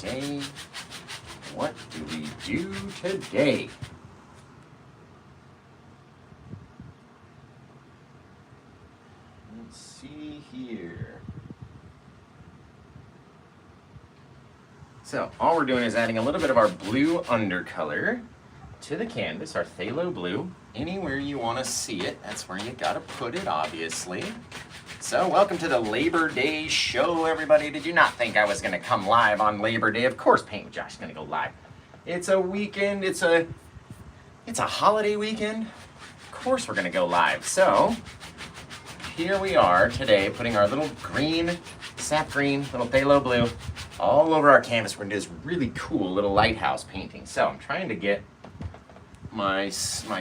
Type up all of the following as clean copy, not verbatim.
today? What do we do today? Let's see here. So all we're doing is adding a little bit of our blue undercolor to the canvas, our phthalo blue. Anywhere you want to see it, that's where you gotta put it, obviously. So welcome to the Labor Day show, everybody. Did you not think I was gonna come live on Labor Day? Of course Paint with Josh is gonna go live. It's a weekend, it's a holiday weekend. Of course we're gonna go live. So here we are today putting our little green, sap green, little phthalo blue all over our canvas. We're gonna do this really cool little lighthouse painting. So I'm trying to get my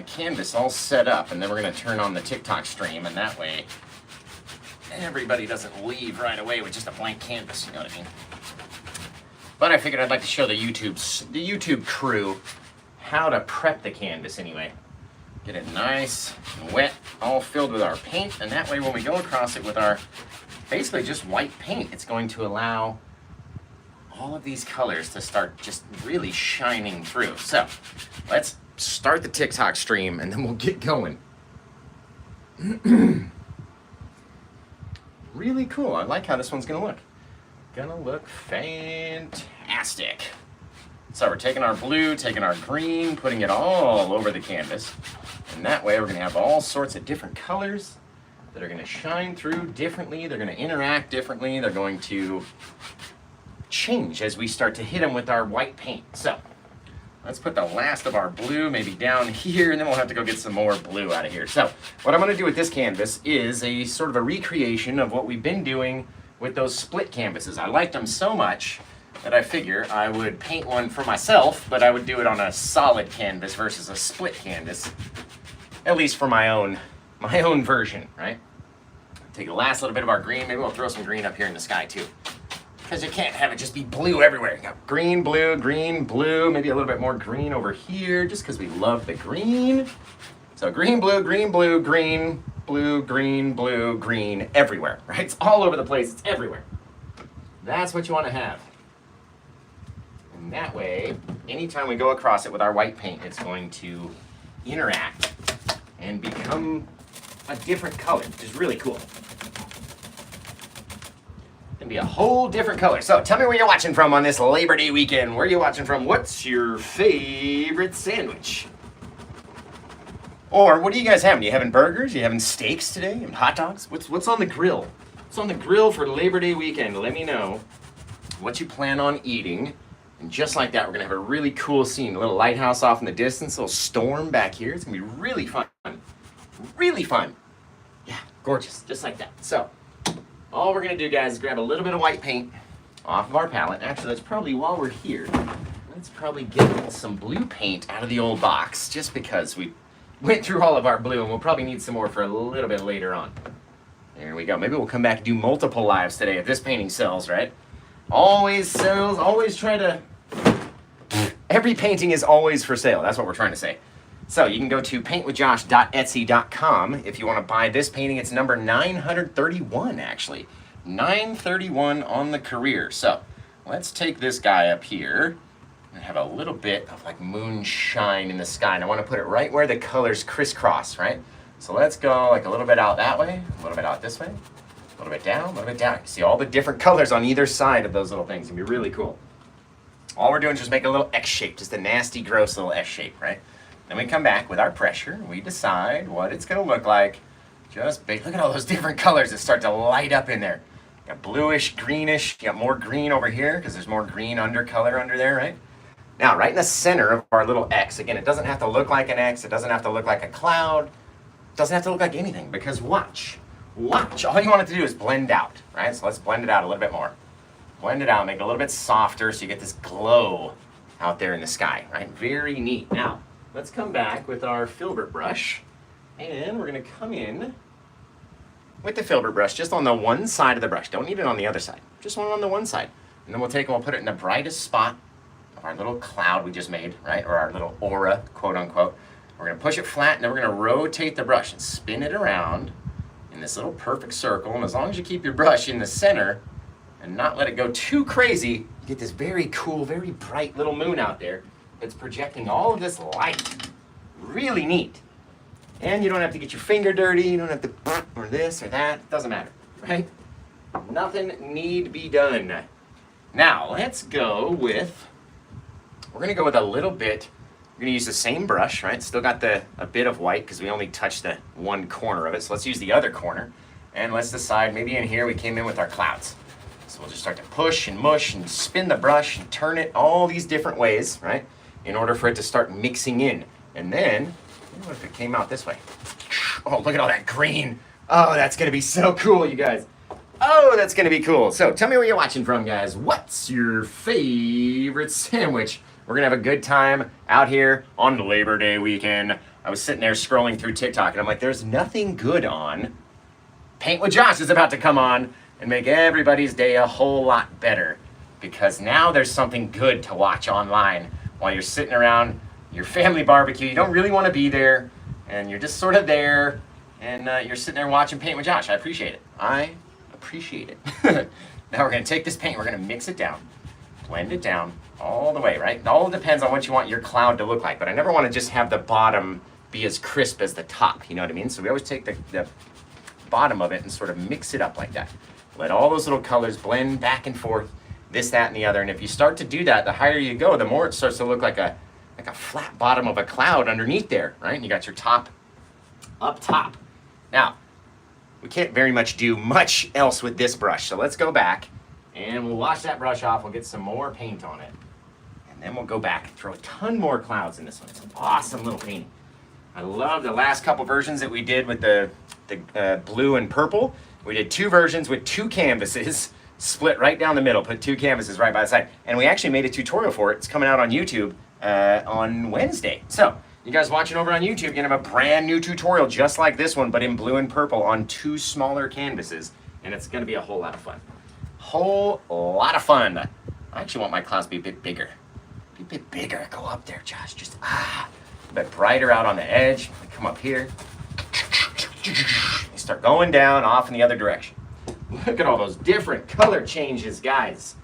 canvas all set up, and then we're going to turn on the TikTok stream, and that way everybody doesn't leave right away with just a blank canvas, you know what I mean? But I figured I'd like to show the YouTube crew how to prep the canvas anyway. Get it nice and wet, all filled with our paint, and that way when we go across it with our basically just white paint, it's going to allow all of these colors to start just really shining through. So let's start the TikTok stream and then we'll get going. Really cool. I like how this one's gonna look. Gonna look fantastic. So we're taking our blue, taking our green, putting it all over the canvas. And that way we're gonna have all sorts of different colors that are gonna shine through differently. They're gonna interact differently. They're going to change as we start to hit them with our white paint. So let's put the last of our blue maybe down here, and then we'll have to go get some more blue out of here. So what I'm going to do with this canvas is a sort of a recreation of what we've been doing with those split canvases. I liked them so much that I figure I would paint one for myself, but I would do it on a solid canvas versus a split canvas, at least for my own version, right? Take the last little bit of our green. Maybe we'll throw some green up here in the sky too, because you can't have it just be blue everywhere. You got green, blue, maybe a little bit more green over here, just because we love the green. So green, blue, green, blue, green, blue, green, blue, green, everywhere, right? It's all over the place, it's everywhere. That's what you want to have. And that way, anytime we go across it with our white paint, it's going to interact and become a different color, which is really cool. Be a whole different color. So tell me where you're watching from on this Labor Day weekend. Where are you watching from? What's your favorite sandwich? Or what do you guys having? You having burgers? You having steaks today? You having hot dogs? What's on the grill? What's on the grill for Labor Day weekend? Let me know what you plan on eating. And just like that, we're gonna have a really cool scene. A little lighthouse off in the distance, a little storm back here. It's gonna be really fun. Really fun. Yeah, gorgeous. Just like that. So all we're gonna do, guys, is grab a little bit of white paint off of our palette. Actually, that's probably while we're here. Let's probably get some blue paint out of the old box, just because we went through all of our blue, and we'll probably need some more for a little bit later on. There we go. Maybe we'll come back and do multiple lives today if this painting sells, right? Always sells. Always try to. Every painting is always for sale. That's what we're trying to say. So you can go to paintwithjosh.etsy.com if you want to buy this painting. It's number 931, actually. 931 on the career. So let's take this guy up here and have a little bit of like moonshine in the sky. And I want to put it right where the colors crisscross, right? So let's go like a little bit out that way, a little bit out this way, a little bit down, a little bit down. You see all the different colors on either side of those little things. It'll be really cool. All we're doing is just make a little X shape, just a nasty, gross little S shape, right? Then we come back with our pressure. We decide what it's going to look like. Just look at all those different colors that start to light up in there. You got bluish, greenish. You got more green over here because there's more green undercolor under there, right? Now, right in the center of our little X, again, it doesn't have to look like an X. It doesn't have to look like a cloud. It doesn't have to look like anything, because watch. All you want it to do is blend out, right? So let's blend it out a little bit more. Blend it out, make it a little bit softer so you get this glow out there in the sky, right? Very neat. Now, let's come back with our filbert brush, and we're going to come in with the filbert brush just on the one side of the brush. Don't need it on the other side, just on the one side. And then we'll take and we'll put it in the brightest spot of our little cloud we just made, right? Or our little aura, quote unquote. We're going to push it flat, and then we're going to rotate the brush and spin it around in this little perfect circle. And as long as you keep your brush in the center and not let it go too crazy, Get this very cool, very bright little moon out there that's projecting all of this light. Really neat. And you don't have to get your finger dirty, you don't have to or this or that, it doesn't matter, right? Nothing need be done. Now, let's go with, we're gonna go with a little bit, we're gonna use the same brush, right? Still got a bit of white because we only touched the one corner of it, so let's use the other corner. And let's decide, maybe in here we came in with our clouds. So we'll just start to push and mush and spin the brush and turn it all these different ways, right? In order for it to start mixing in. And then, what if it came out this way? Oh, look at all that green. Oh, that's gonna be so cool, you guys. Oh, that's gonna be cool. So tell me where you're watching from, guys. What's your favorite sandwich? We're gonna have a good time out here on Labor Day weekend. I was sitting there scrolling through TikTok and I'm like, there's nothing good on. Paint with Josh is about to come on and make everybody's day a whole lot better, because now there's something good to watch online while you're sitting around your family barbecue. You don't really want to be there, and you're just sort of there, and you're sitting there watching Paint with Josh. I appreciate it. I appreciate it. Now we're going to take this paint, we're going to mix it down, blend it down all the way, right? It all depends on what you want your cloud to look like, but I never want to just have the bottom be as crisp as the top, you know what I mean? So we always take the bottom of it and sort of mix it up like that. Let all those little colors blend back and forth, this, that, and the other. And if you start to do that, the higher you go, the more it starts to look like a flat bottom of a cloud underneath there, right? And you got your top up top. Now, we can't very much do much else with this brush, so let's go back and we'll wash that brush off. We'll get some more paint on it. And then we'll go back and throw a ton more clouds in this one. It's an awesome little painting. I love the last couple versions that we did with the blue and purple. We did 2 versions with 2 canvases, split right down the middle, put 2 canvases right by the side. And we actually made a tutorial for it. It's coming out on YouTube on Wednesday. So you guys watching over on YouTube, you're gonna have a brand new tutorial just like this one, but in blue and purple on 2 smaller canvases. And it's gonna be a whole lot of fun. Whole lot of fun. I actually want my clouds to be a bit bigger. Be a bit bigger, go up there, Josh. Just, a bit brighter out on the edge. Come up here. They start going down off in the other direction. Look at all those different color changes, guys.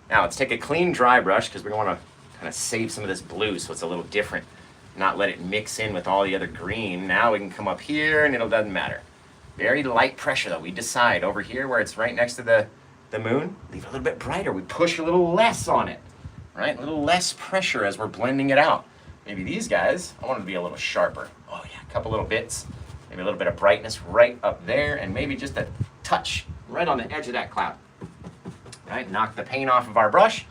Now let's take a clean dry brush because we want to kind of save some of this blue so it's a little different. Not let it mix in with all the other green. Now we can come up here and it doesn't matter. Very light pressure though. We decide over here where it's right next to the moon, leave it a little bit brighter. We push a little less on it, right? A little less pressure as we're blending it out. Maybe these guys, I want them to be a little sharper. Oh yeah, a couple little bits. Maybe a little bit of brightness right up there, and maybe just a touch right on the edge of that cloud. Right, knock the paint off of our brush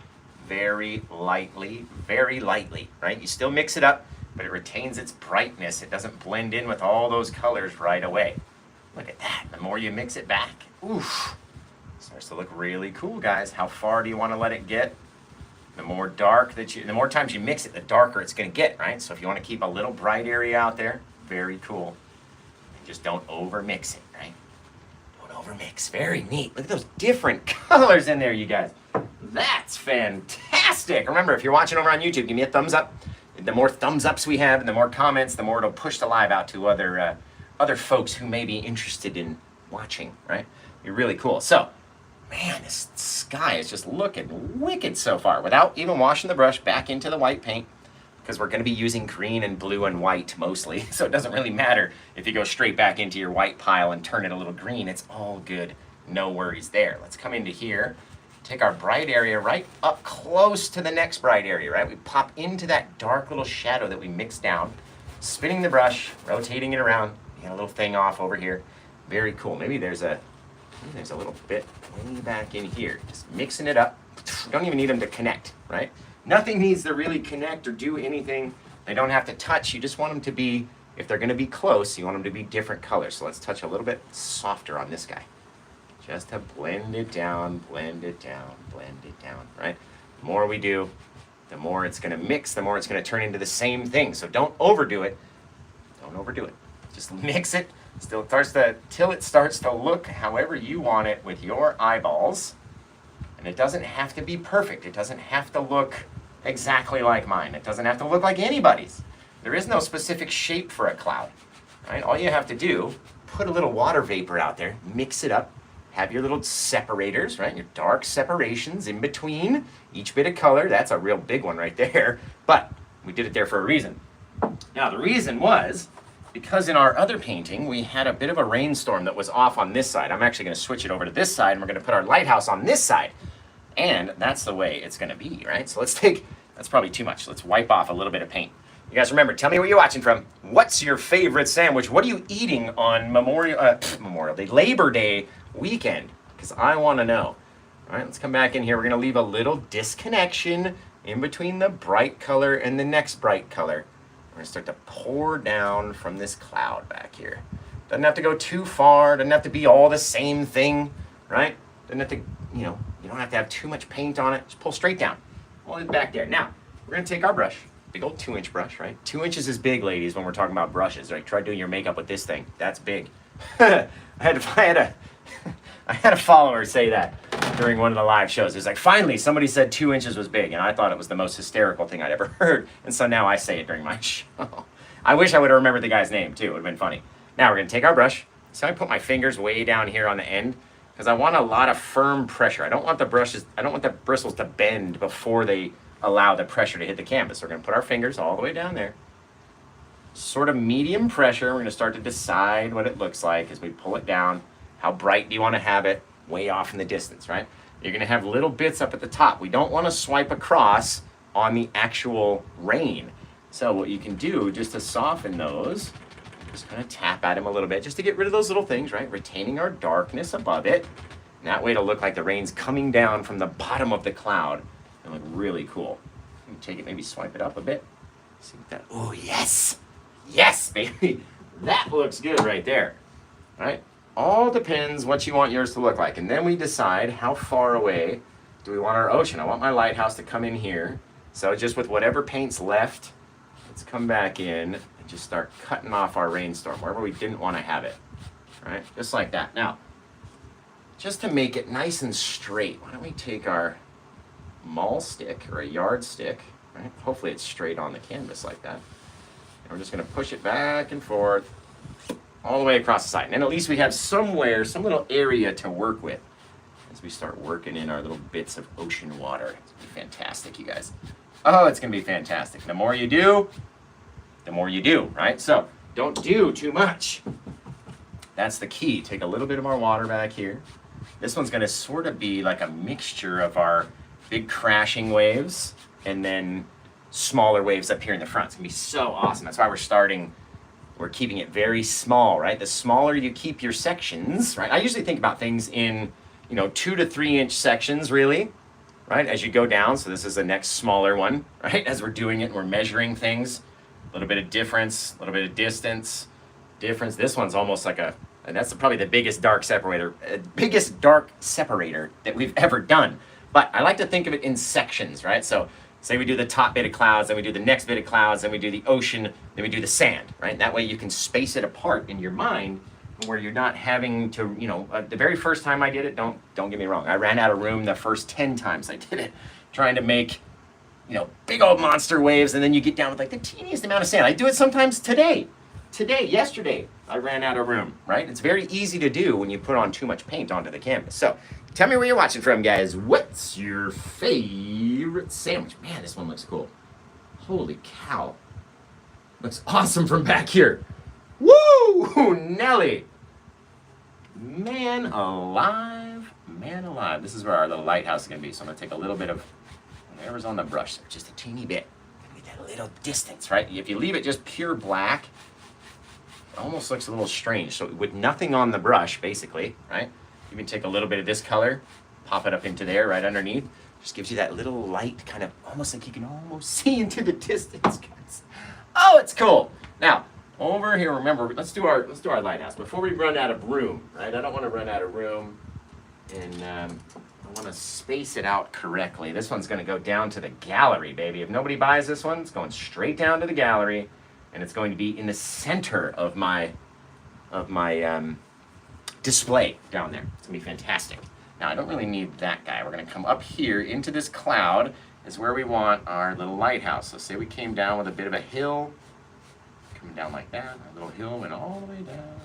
very lightly, right? You still mix it up, but it retains its brightness. It doesn't blend in with all those colors right away. Look at that, the more you mix it back, oof, it starts to look really cool, guys. How far do you want to let it get? The more dark the more times you mix it, the darker it's gonna get, right? So if you want to keep a little bright area out there, very cool. Just don't over mix it, right? Don't over mix. Very neat. Look at those different colors in there, you guys. That's fantastic. Remember, if you're watching over on YouTube, give me a thumbs up. The more thumbs ups we have and the more comments, the more it'll push the live out to other folks who may be interested in watching, right? Be really cool. So, man, this sky is just looking wicked so far without even washing the brush back into the white paint, because we're going to be using green and blue and white mostly, so it doesn't really matter if you go straight back into your white pile and turn it a little green. It's all good, no worries there. Let's come into here, take our bright area right up close to the next bright area, right? We pop into that dark little shadow that we mixed down, spinning the brush, rotating it around, get a little thing off over here. Very cool. Maybe there's a little bit way back in here, just mixing it up. You don't even need them to connect, right? Nothing needs to really connect or do anything. They don't have to touch. You just want them to be, if they're going to be close, you want them to be different colors. So let's touch a little bit softer on this guy. Just to blend it down, blend it down, blend it down, right? The more we do, the more it's going to mix, the more it's going to turn into the same thing. So don't overdo it. Don't overdo it. Just mix it till it starts to look however you want it with your eyeballs. And it doesn't have to be perfect. It doesn't have to look exactly like mine. It doesn't have to look like anybody's. There is no specific shape for a cloud, right? All you have to do, put a little water vapor out there, mix it up, have your little separators, right? Your dark separations in between each bit of color. That's a real big one right there. But we did it there for a reason. Now, the reason was because in our other painting, we had a bit of a rainstorm that was off on this side. I'm actually going to switch it over to this side, and we're going to put our lighthouse on this side. And that's the way it's going to be, right? So let's take, that's probably too much. Let's wipe off a little bit of paint. You guys remember, tell me where you're watching from. What's your favorite sandwich? What are you eating on Memorial Day, Labor Day weekend? Because I want to know. All right, let's come back in here. We're going to leave a little disconnection in between the bright color and the next bright color. We're going to start to pour down from this cloud back here. Doesn't have to go too far. Doesn't have to be all the same thing, right? Doesn't have to, you know, you don't have to have too much paint on it. Just pull straight down. Pull it back there. Now, we're going to take our brush. Big old 2-inch brush, right? 2 inches is big, ladies, when we're talking about brushes, right? Try doing your makeup with this thing. That's big. I had a follower say that during one of the live shows. It was like, finally, somebody said 2 inches was big, and I thought it was the most hysterical thing I'd ever heard. And so now I say it during my show. I wish I would have remembered the guy's name, too. It would have been funny. Now we're going to take our brush. So I put my fingers way down here on the end because I want a lot of firm pressure. I don't want the bristles to bend before they allow the pressure to hit the canvas. So we're going to put our fingers all the way down there. Sort of medium pressure. We're going to start to decide what it looks like as we pull it down. How bright do you want to have it? Way off in the distance, right? You're going to have little bits up at the top. We don't want to swipe across on the actual rain. So what you can do just to soften those, just kind of tap at them a little bit just to get rid of those little things, right? Retaining our darkness above it. And that way it'll look like the rain's coming down from the bottom of the cloud. It'll look really cool. You can take it, maybe swipe it up a bit. See what that, oh yes! Yes, baby! That looks good right there, right? All depends what you want yours to look like. And then we decide how far away do we want our ocean. I want my lighthouse to come in here. So just with whatever paint's left, let's come back in and just start cutting off our rainstorm, wherever we didn't want to have it, right? Just like that. Now, just to make it nice and straight, why don't we take our maul stick or a yardstick, right? Hopefully it's straight on the canvas like that. And we're just going to push it back and forth all the way across the side. And then at least we have somewhere, some little area to work with as we start working in our little bits of ocean water. It's going to be fantastic, you guys. Oh, it's going to be fantastic. The more you do, right? So don't do too much. That's the key. Take a little bit of our water back here. This one's going to sort of be like a mixture of our big crashing waves and then smaller waves up here in the front. It's going to be so awesome. That's why we're keeping it very small, right? The smaller you keep your sections, right? I usually think about things in, 2 to 3 inch sections, really, right? As you go down. So this is the next smaller one, right? As we're doing it and we're measuring things, a little bit of difference, a little bit of distance, difference. This one's almost like and that's probably the biggest dark separator that we've ever done. But I like to think of it in sections, right? So say we do the top bit of clouds, then we do the next bit of clouds, then we do the ocean, then we do the sand, right? That way you can space it apart in your mind where you're not having to, the very first time I did it, don't get me wrong, I ran out of room the first 10 times I did it, trying to make, big old monster waves, and then you get down with like the teeniest amount of sand. I do it sometimes yesterday, I ran out of room, right? It's very easy to do when you put on too much paint onto the canvas. So tell me where you're watching from, guys. What's your favorite sandwich? Man, this one looks cool. Holy cow. Looks awesome from back here. Woo! Nelly. Man alive. Man alive. This is where our little lighthouse is going to be. So I'm going to take a little bit of whatever's on the brush there, just a teeny bit. Get that little distance, right? If you leave it just pure black, it almost looks a little strange. So with nothing on the brush, basically, right? You can take a little bit of this color, pop it up into there right underneath. Just gives you that little light, kind of almost like you can almost see into the distance, guys. Oh, it's cool. Now, over here, remember, let's do our lighthouse before we run out of room, right? I don't want to run out of room, and I want to space it out correctly. This one's going to go down to the gallery, baby. If nobody buys this one, it's going straight down to the gallery, and it's going to be in the center of my display down there. It's going to be fantastic. Now, I don't really need that guy. We're going to come up here into this cloud is where we want our little lighthouse. So say we came down with a bit of a hill, coming down like that. Our little hill went all the way down,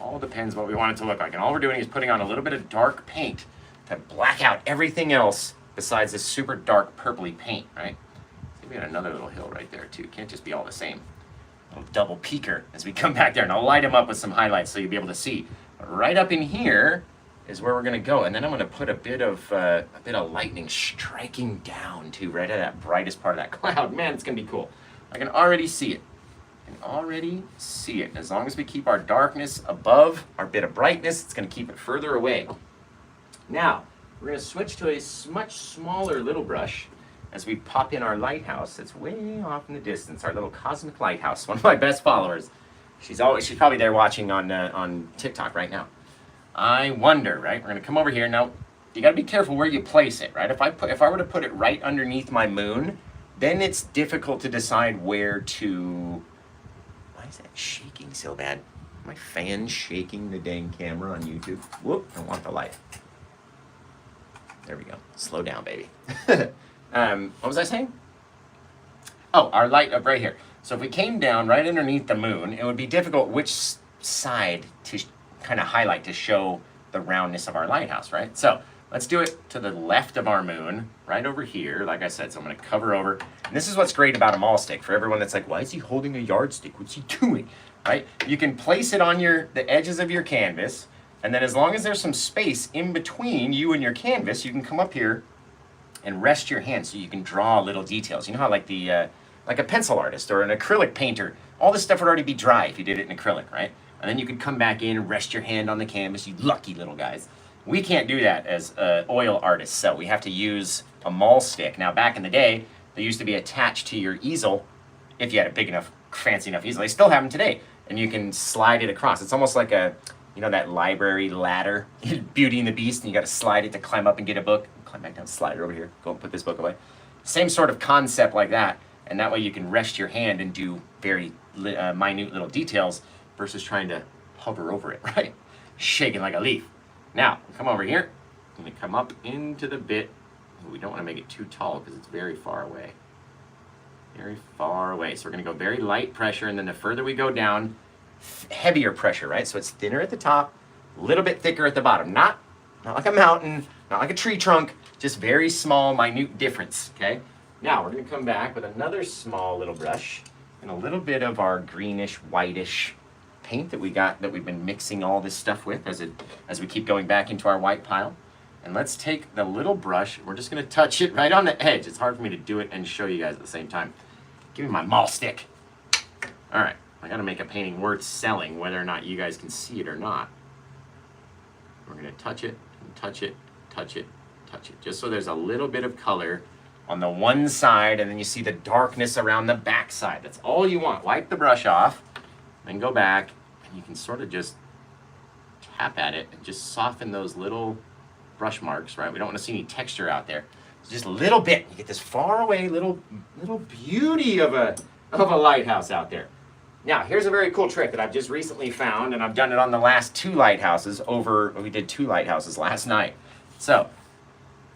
All depends what we want it to look like. And all we're doing is putting on a little bit of dark paint to black out everything else besides this super dark purpley paint, right? So we got another little hill right there too. Can't just be all the same. A little double peeker as we come back there, and I'll light them up with some highlights so you'll be able to see. But right up in here is where we're gonna go, and then I'm gonna put a bit of lightning striking down too, right at that brightest part of that cloud. Man, it's gonna be cool. I can already see it. As long as we keep our darkness above our bit of brightness, it's going to keep it further away. Now, we're going to switch to a much smaller little brush as we pop in our lighthouse that's way off in the distance, our little cosmic lighthouse, one of my best followers. She's probably there watching on TikTok right now. I wonder, right? We're going to come over here. Now, you got to be careful where you place it, right? If I were to put it right underneath my moon, then it's difficult to decide where to... Why is that shaking so bad? My fan's shaking the dang camera on YouTube. Whoop, I want the light. There we go. Slow down, baby. What was I saying? Oh, our light up right here. So if we came down right underneath the moon, it would be difficult which side to kind of highlight to show the roundness of our lighthouse, right? So let's do it to the left of our moon, right over here, like I said. So I'm going to cover over. And this is what's great about a maul stick. For everyone that's like, why is he holding a yardstick? What's he doing? Right? You can place it on the edges of your canvas, and then as long as there's some space in between you and your canvas, you can come up here and rest your hand so you can draw little details. You know how like a pencil artist or an acrylic painter, all this stuff would already be dry if you did it in acrylic, right? And then you could come back in and rest your hand on the canvas, you lucky little guys. We can't do that as oil artists, so we have to use a maul stick. Now, back in the day, they used to be attached to your easel if you had a big enough, fancy enough easel. They still have them today, and you can slide it across. It's almost like that library ladder, Beauty and the Beast, and you got to slide it to climb up and get a book. Climb back down, slide it over here, go and put this book away. Same sort of concept like that, and that way you can rest your hand and do very minute little details versus trying to hover over it, right? Shaking like a leaf. Now, come over here. I'm going to come up into the bit. We don't want to make it too tall because it's very far away. Very far away. So we're going to go very light pressure, and then the further we go down, heavier pressure, right? So it's thinner at the top, a little bit thicker at the bottom. Not like a mountain, not like a tree trunk, just very small, minute difference, okay? Now, we're going to come back with another small little brush and a little bit of our greenish, whitish paint that we've been mixing all this stuff with as we keep going back into our white pile. And let's take the little brush, we're just going to touch it right on the edge. It's hard for me to do it and show you guys at the same time. Give me my maul stick. All right, I got to make a painting worth selling, whether or not you guys can see it or not. We're going to touch it, and touch it, touch it, touch it, just so there's a little bit of color on the one side, and then you see the darkness around the back side. That's all you want. Wipe the brush off, then go back, and you can sort of just tap at it and just soften those little brush marks, right? We don't want to see any texture out there. So just a little bit. You get this far away little beauty of a lighthouse out there. Now, here's a very cool trick that I've just recently found, and I've done it on the last two lighthouses we did 2 lighthouses last night. So,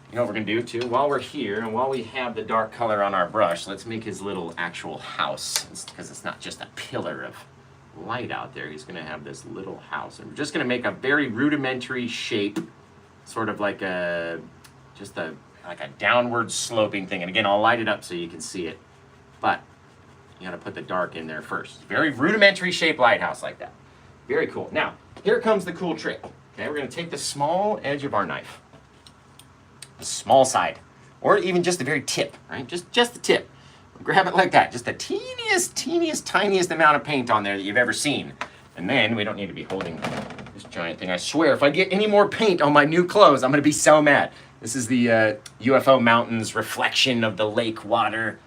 you know what we're going to do too? While we're here and while we have the dark color on our brush, let's make his little actual house, because it's not just a pillar of light out there. He's going to have this little house. And we're just going to make a very rudimentary shape, sort of like a downward sloping thing. And again, I'll light it up so you can see it. But you got to put the dark in there first. Very rudimentary shape lighthouse like that. Very cool. Now, here comes the cool trick. Okay, we're going to take the small edge of our knife, the small side, or even just the very tip, right? Just the tip. Grab it like that. Just the teeniest, tiniest amount of paint on there that you've ever seen. And then we don't need to be holding this giant thing. I swear, if I get any more paint on my new clothes, I'm going to be so mad. This is the UFO Mountains reflection of the lake water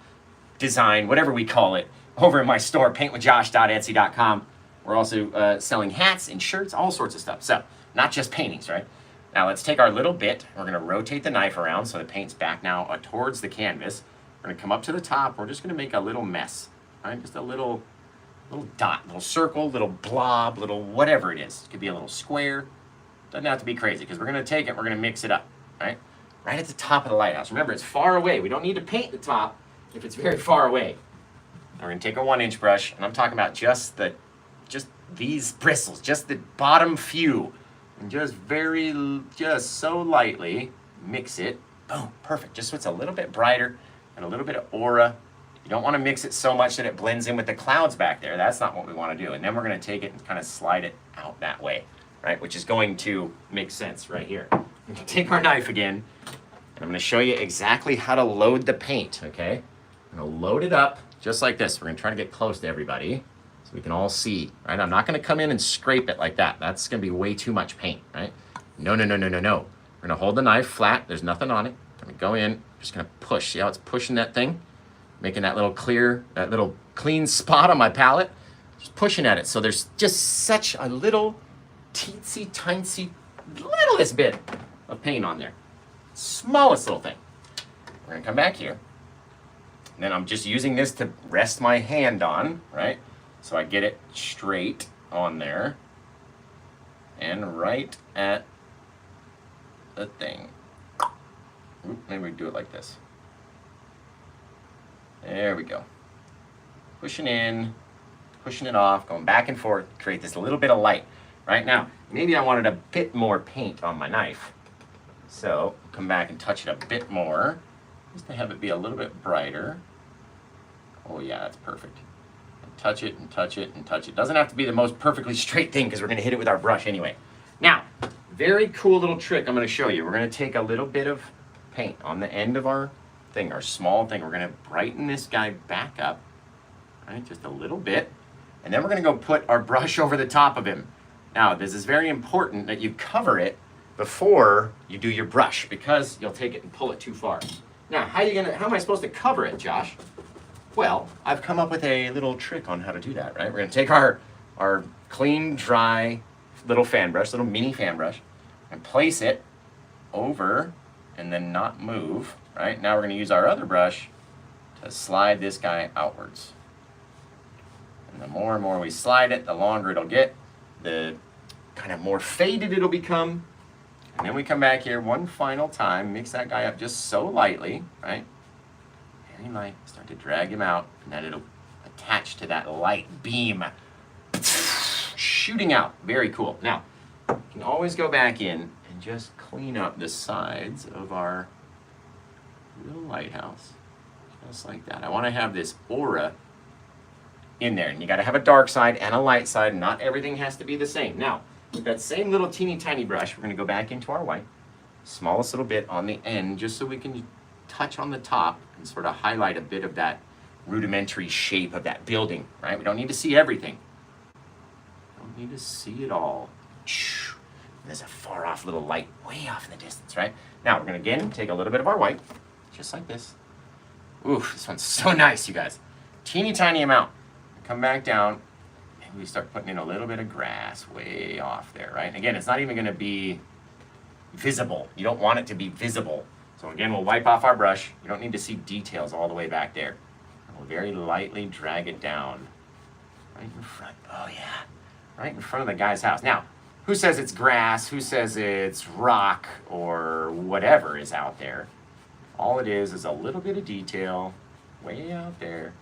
design, whatever we call it, over in my store, paintwithjosh.etsy.com. We're also selling hats and shirts, all sorts of stuff. So, not just paintings, right? Now, let's take our little bit. We're going to rotate the knife around so the paint's back now towards the canvas. We're going to come up to the top. We're just going to make a little mess, right? Just a little dot, little circle, little blob, little whatever it is. It could be a little square. Doesn't have to be crazy, because we're going to take it, we're going to mix it up, right? Right at the top of the lighthouse. Remember, it's far away. We don't need to paint the top if it's very far away. Now we're going to take a 1-inch brush, and I'm talking about just the just these bristles, just the bottom few. And just so lightly mix it. Boom, perfect. Just so it's a little bit brighter and a little bit of aura. You don't want to mix it so much that it blends in with the clouds back there. That's not what we want to do. And then we're going to take it and kind of slide it out that way, right? Which is going to make sense right here. We're going to take our knife again, and I'm going to show you exactly how to load the paint, okay? I'm going to load it up just like this. We're going to try to get close to everybody so we can all see, right? I'm not going to come in and scrape it like that. That's going to be way too much paint, right? No. We're going to hold the knife flat. There's nothing on it. I'm going to go in, just going to push. See how it's pushing that thing? Making that little clean spot on my palette. Just pushing at it. So there's just such a little teensy, littlest bit of paint on there. Smallest little thing. We're going to come back here. And then I'm just using this to rest my hand on, right? So I get it straight on there. And right at the thing. Oop, maybe we do it like this. There we go. Pushing in, pushing it off, going back and forth, create this little bit of light. Right now, maybe I wanted a bit more paint on my knife. So, come back and touch it a bit more, just to have it be a little bit brighter. Oh yeah, that's perfect. And touch it and touch it and touch it. Doesn't have to be the most perfectly straight thing because we're gonna hit it with our brush anyway. Now, very cool little trick I'm gonna show you. We're gonna take a little bit of paint on the end of our thing, our small thing. We're gonna brighten this guy back up, right? Just a little bit. And then we're gonna go put our brush over the top of him. Now, this is very important that you cover it before you do your brush because you'll take it and pull it too far. Now, how am I supposed to cover it, Josh? Well, I've come up with a little trick on how to do that, right? We're gonna take our clean, dry little fan brush, little mini fan brush, and place it over and then not move, right? Now we're gonna use our other brush to slide this guy outwards. And the more and more we slide it, the longer it'll get, the kind of more faded it'll become. And then we come back here one final time, mix that guy up just so lightly, right? Very light, start to drag him out, and then it'll attach to that light beam. Shooting out, very cool. Now, you can always go back in and just clean up the sides of our little lighthouse, just like that. I want to have this aura in there, and you got to have a dark side and a light side. Not everything has to be the same. Now, with that same little teeny tiny brush, we're going to go back into our white, smallest little bit on the end, just so we can touch on the top and sort of highlight a bit of that rudimentary shape of that building, right? We don't need to see everything. We don't need to see it all. There's a far off little light way off in the distance, right? Now, we're going to again take a little bit of our white, just like this. Ooh, this one's so nice, you guys. Teeny tiny amount. Come back down, and we start putting in a little bit of grass way off there, right? And again, it's not even going to be visible. You don't want it to be visible. So again, we'll wipe off our brush. You don't need to see details all the way back there. And we'll very lightly drag it down right in front. Oh yeah, right in front of the guy's house. Now, who says it's grass? Who says it's rock or whatever is out there? All it is a little bit of detail way out there.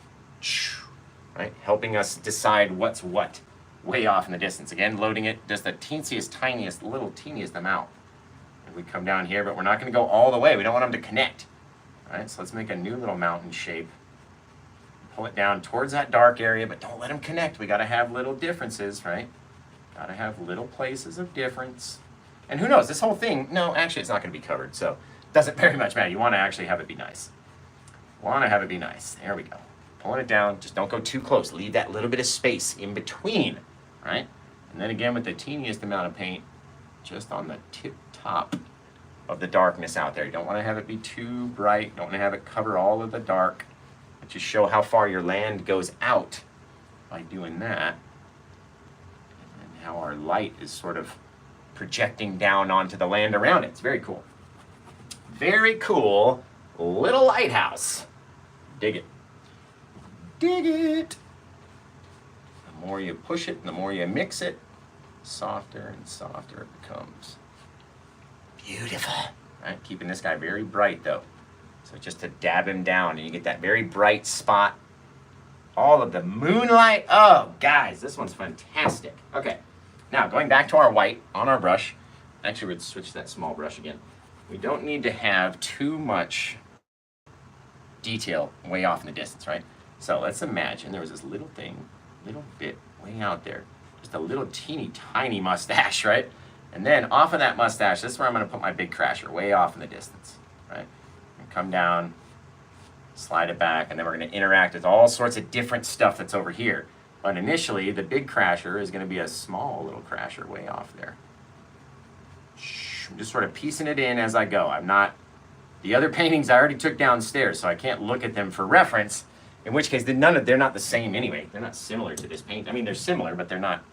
Right? Helping us decide what's what way off in the distance. Again, loading it just the teensiest, tiniest, little teeniest amount. And we come down here, but we're not going to go all the way. We don't want them to connect. All right, so let's make a new little mountain shape. Pull it down towards that dark area, but don't let them connect. We got to have little differences, right? Got to have little places of difference. And who knows, this whole thing, no, actually it's not going to be covered, so it doesn't very much matter. You want to actually have it be nice. Want to have it be nice. There we go. Pulling it down, just don't go too close. Leave that little bit of space in between, right? And then again with the teeniest amount of paint, just on the tip top of the darkness out there. You don't want to have it be too bright. Don't want to have it cover all of the dark. But just show how far your land goes out by doing that. And how our light is sort of projecting down onto the land around it. It's very cool. Very cool little lighthouse. Dig it. Dig it! The more you push it, the more you mix it, softer and softer it becomes. Beautiful. Right? Keeping this guy very bright though. So just to dab him down and you get that very bright spot all of the moonlight. Oh, guys, this one's fantastic. Okay, now going back to our white on our brush. Actually, we'd switch to that small brush again. We don't need to have too much detail way off in the distance, right? So let's imagine there was this little thing, little bit way out there. Just a little teeny tiny mustache, right? And then off of that mustache, this is where I'm gonna put my big crasher, way off in the distance, right? And come down, slide it back, and then we're going to interact with all sorts of different stuff that's over here. But initially, the big crasher is going to be a small little crasher way off there. I'm just sort of piecing it in as I go. I'm not, the other paintings I already took downstairs, so I can't look at them for reference, in which case they're not the same anyway. They're not similar to this paint. I mean, they're similar, but they're not.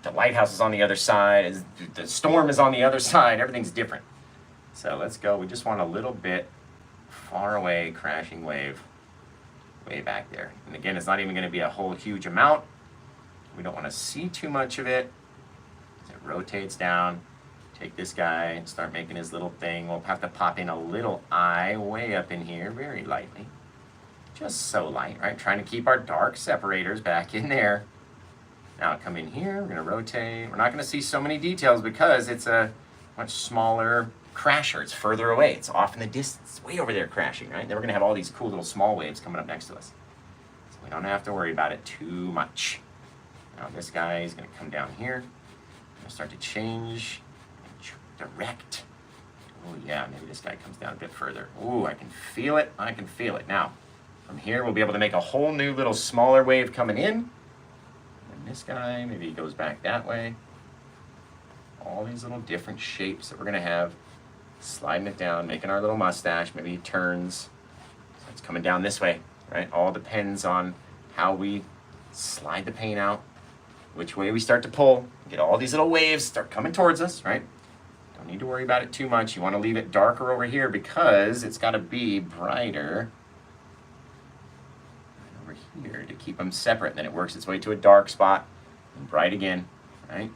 The lighthouse is on the other side, the storm is on the other side, everything's different. So let's go, we just want a little bit far away crashing wave way back there. And again, it's not even going to be a whole huge amount. We don't want to see too much of it. As it rotates down, take this guy and start making his little thing. We'll have to pop in a little eye way up in here very lightly. Just so light, right? Trying to keep our dark separators back in there. Now come in here, we're going to rotate. We're not going to see so many details because it's a much smaller crasher. It's further away. It's off in the distance. It's way over there crashing, right? Then we're going to have all these cool little small waves coming up next to us. So we don't have to worry about it too much. Now this guy is going to come down here. I'm going to start to change and direct. Oh yeah, maybe this guy comes down a bit further. Ooh, I can feel it. I can feel it. Now, from here, we'll be able to make a whole new little smaller wave coming in. And this guy, maybe he goes back that way. All these little different shapes that we're going to have. Sliding it down, making our little mustache. Maybe he turns. So it's coming down this way, right? All depends on how we slide the paint out, which way we start to pull. Get all these little waves start coming towards us, right? Don't need to worry about it too much. You want to leave it darker over here because it's got to be brighter over here to keep them separate. Then it works its way to a dark spot and bright again, right?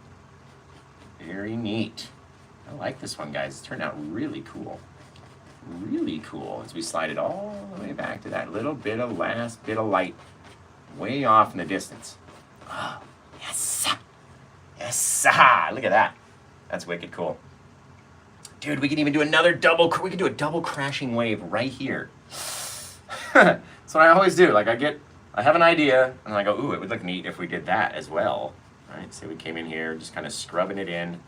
Very neat. I like this one, guys. It's turned out really cool. Really cool as we slide it all the way back to that little bit of last bit of light way off in the distance. Oh, yes. Yes. Look at that. That's wicked cool. Dude, we can even do we can do a double crashing wave right here. That's what I always do. Like I have an idea and I go, ooh, it would look neat if we did that as well. Right? So we came in here, just kind of scrubbing it in.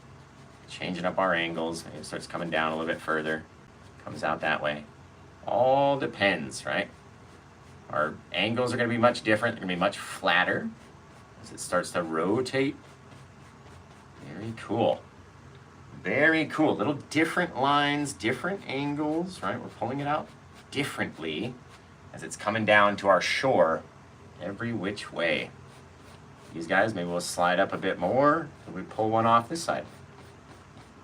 Changing up our angles. Maybe it starts coming down a little bit further. Comes out that way. All depends, right? Our angles are going to be much different. They're going to be much flatter as it starts to rotate. Very cool. Very cool. Little different lines, different angles, right? We're pulling it out differently as it's coming down to our shore every which way. These guys, maybe we'll slide up a bit more. So we pull one off this side.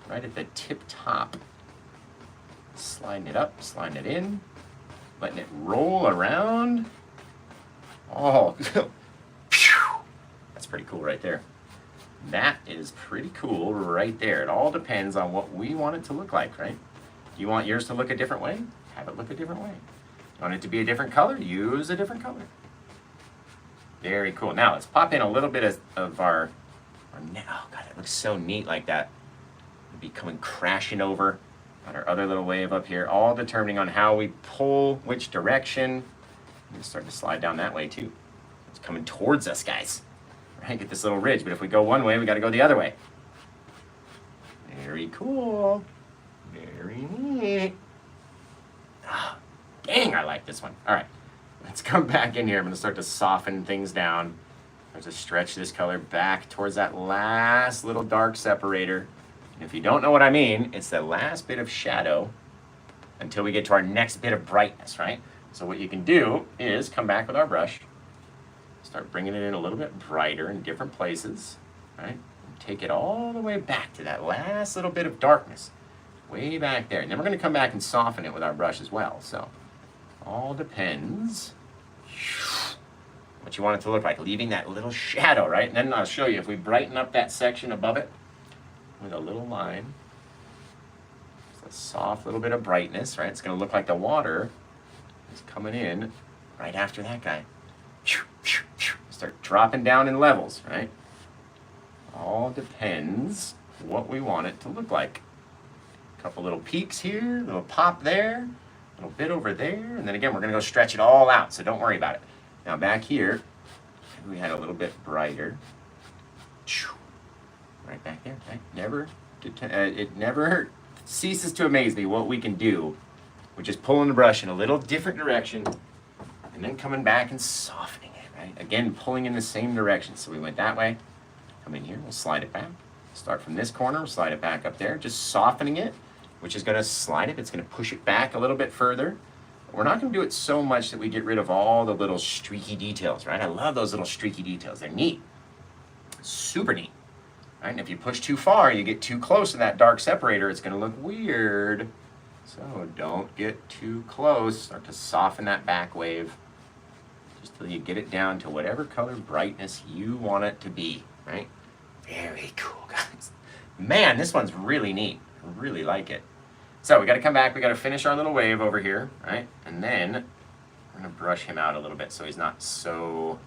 Right at the tip top. Sliding it up, sliding it in, letting it roll around. Oh, that's pretty cool right there. That is pretty cool right there. It all depends on what we want it to look like, right? You want yours to look a different way? Have it look a different way. You want it to be a different color? Use a different color. Very cool. Now let's pop in a little bit of our oh God, it looks so neat like that. Be coming crashing over on our other little wave up here, all determining on how we pull, which direction. I'm just starting to slide down that way too. It's coming towards us, guys. Right, get this little ridge, but if we go one way, we got to go the other way. Very cool. Very neat. Oh, dang, I like this one. All right, let's come back in here. I'm going to start to soften things down. Start to stretch this color back towards that last little dark separator. If you don't know what I mean, it's the last bit of shadow until we get to our next bit of brightness, right? So what you can do is come back with our brush, start bringing it in a little bit brighter in different places, right? And take it all the way back to that last little bit of darkness, way back there. And then we're going to come back and soften it with our brush as well. So all depends what you want it to look like, leaving that little shadow, right? And then I'll show you if we brighten up that section above it with a little line, just a soft little bit of brightness, right? It's going to look like the water is coming in right after that guy. Start dropping down in levels, right? All depends what we want it to look like. A couple little peaks here, little pop there, a little bit over there, and then again, we're gonna go stretch it all out, so don't worry about it. Now back here, we had a little bit brighter. Right back there, right? It never ceases to amaze me what we can do with just pulling the brush in a little different direction and then coming back and softening it, right? Again, pulling in the same direction. So we went that way, come in here, we'll slide it back. Start from this corner, we'll slide it back up there, just softening it, which is gonna slide it, it's gonna push it back a little bit further. But we're not gonna do it so much that we get rid of all the little streaky details, right? I love those little streaky details, they're neat, super neat. Right? And if you push too far, you get too close to that dark separator, it's gonna look weird. So don't get too close, start to soften that back wave just till you get it down to whatever color brightness you want it to be, right? Very cool, guys. Man, this one's really neat. I really like it. So we gotta come back, we gotta finish our little wave over here, right? And then we're gonna brush him out a little bit so he's not so,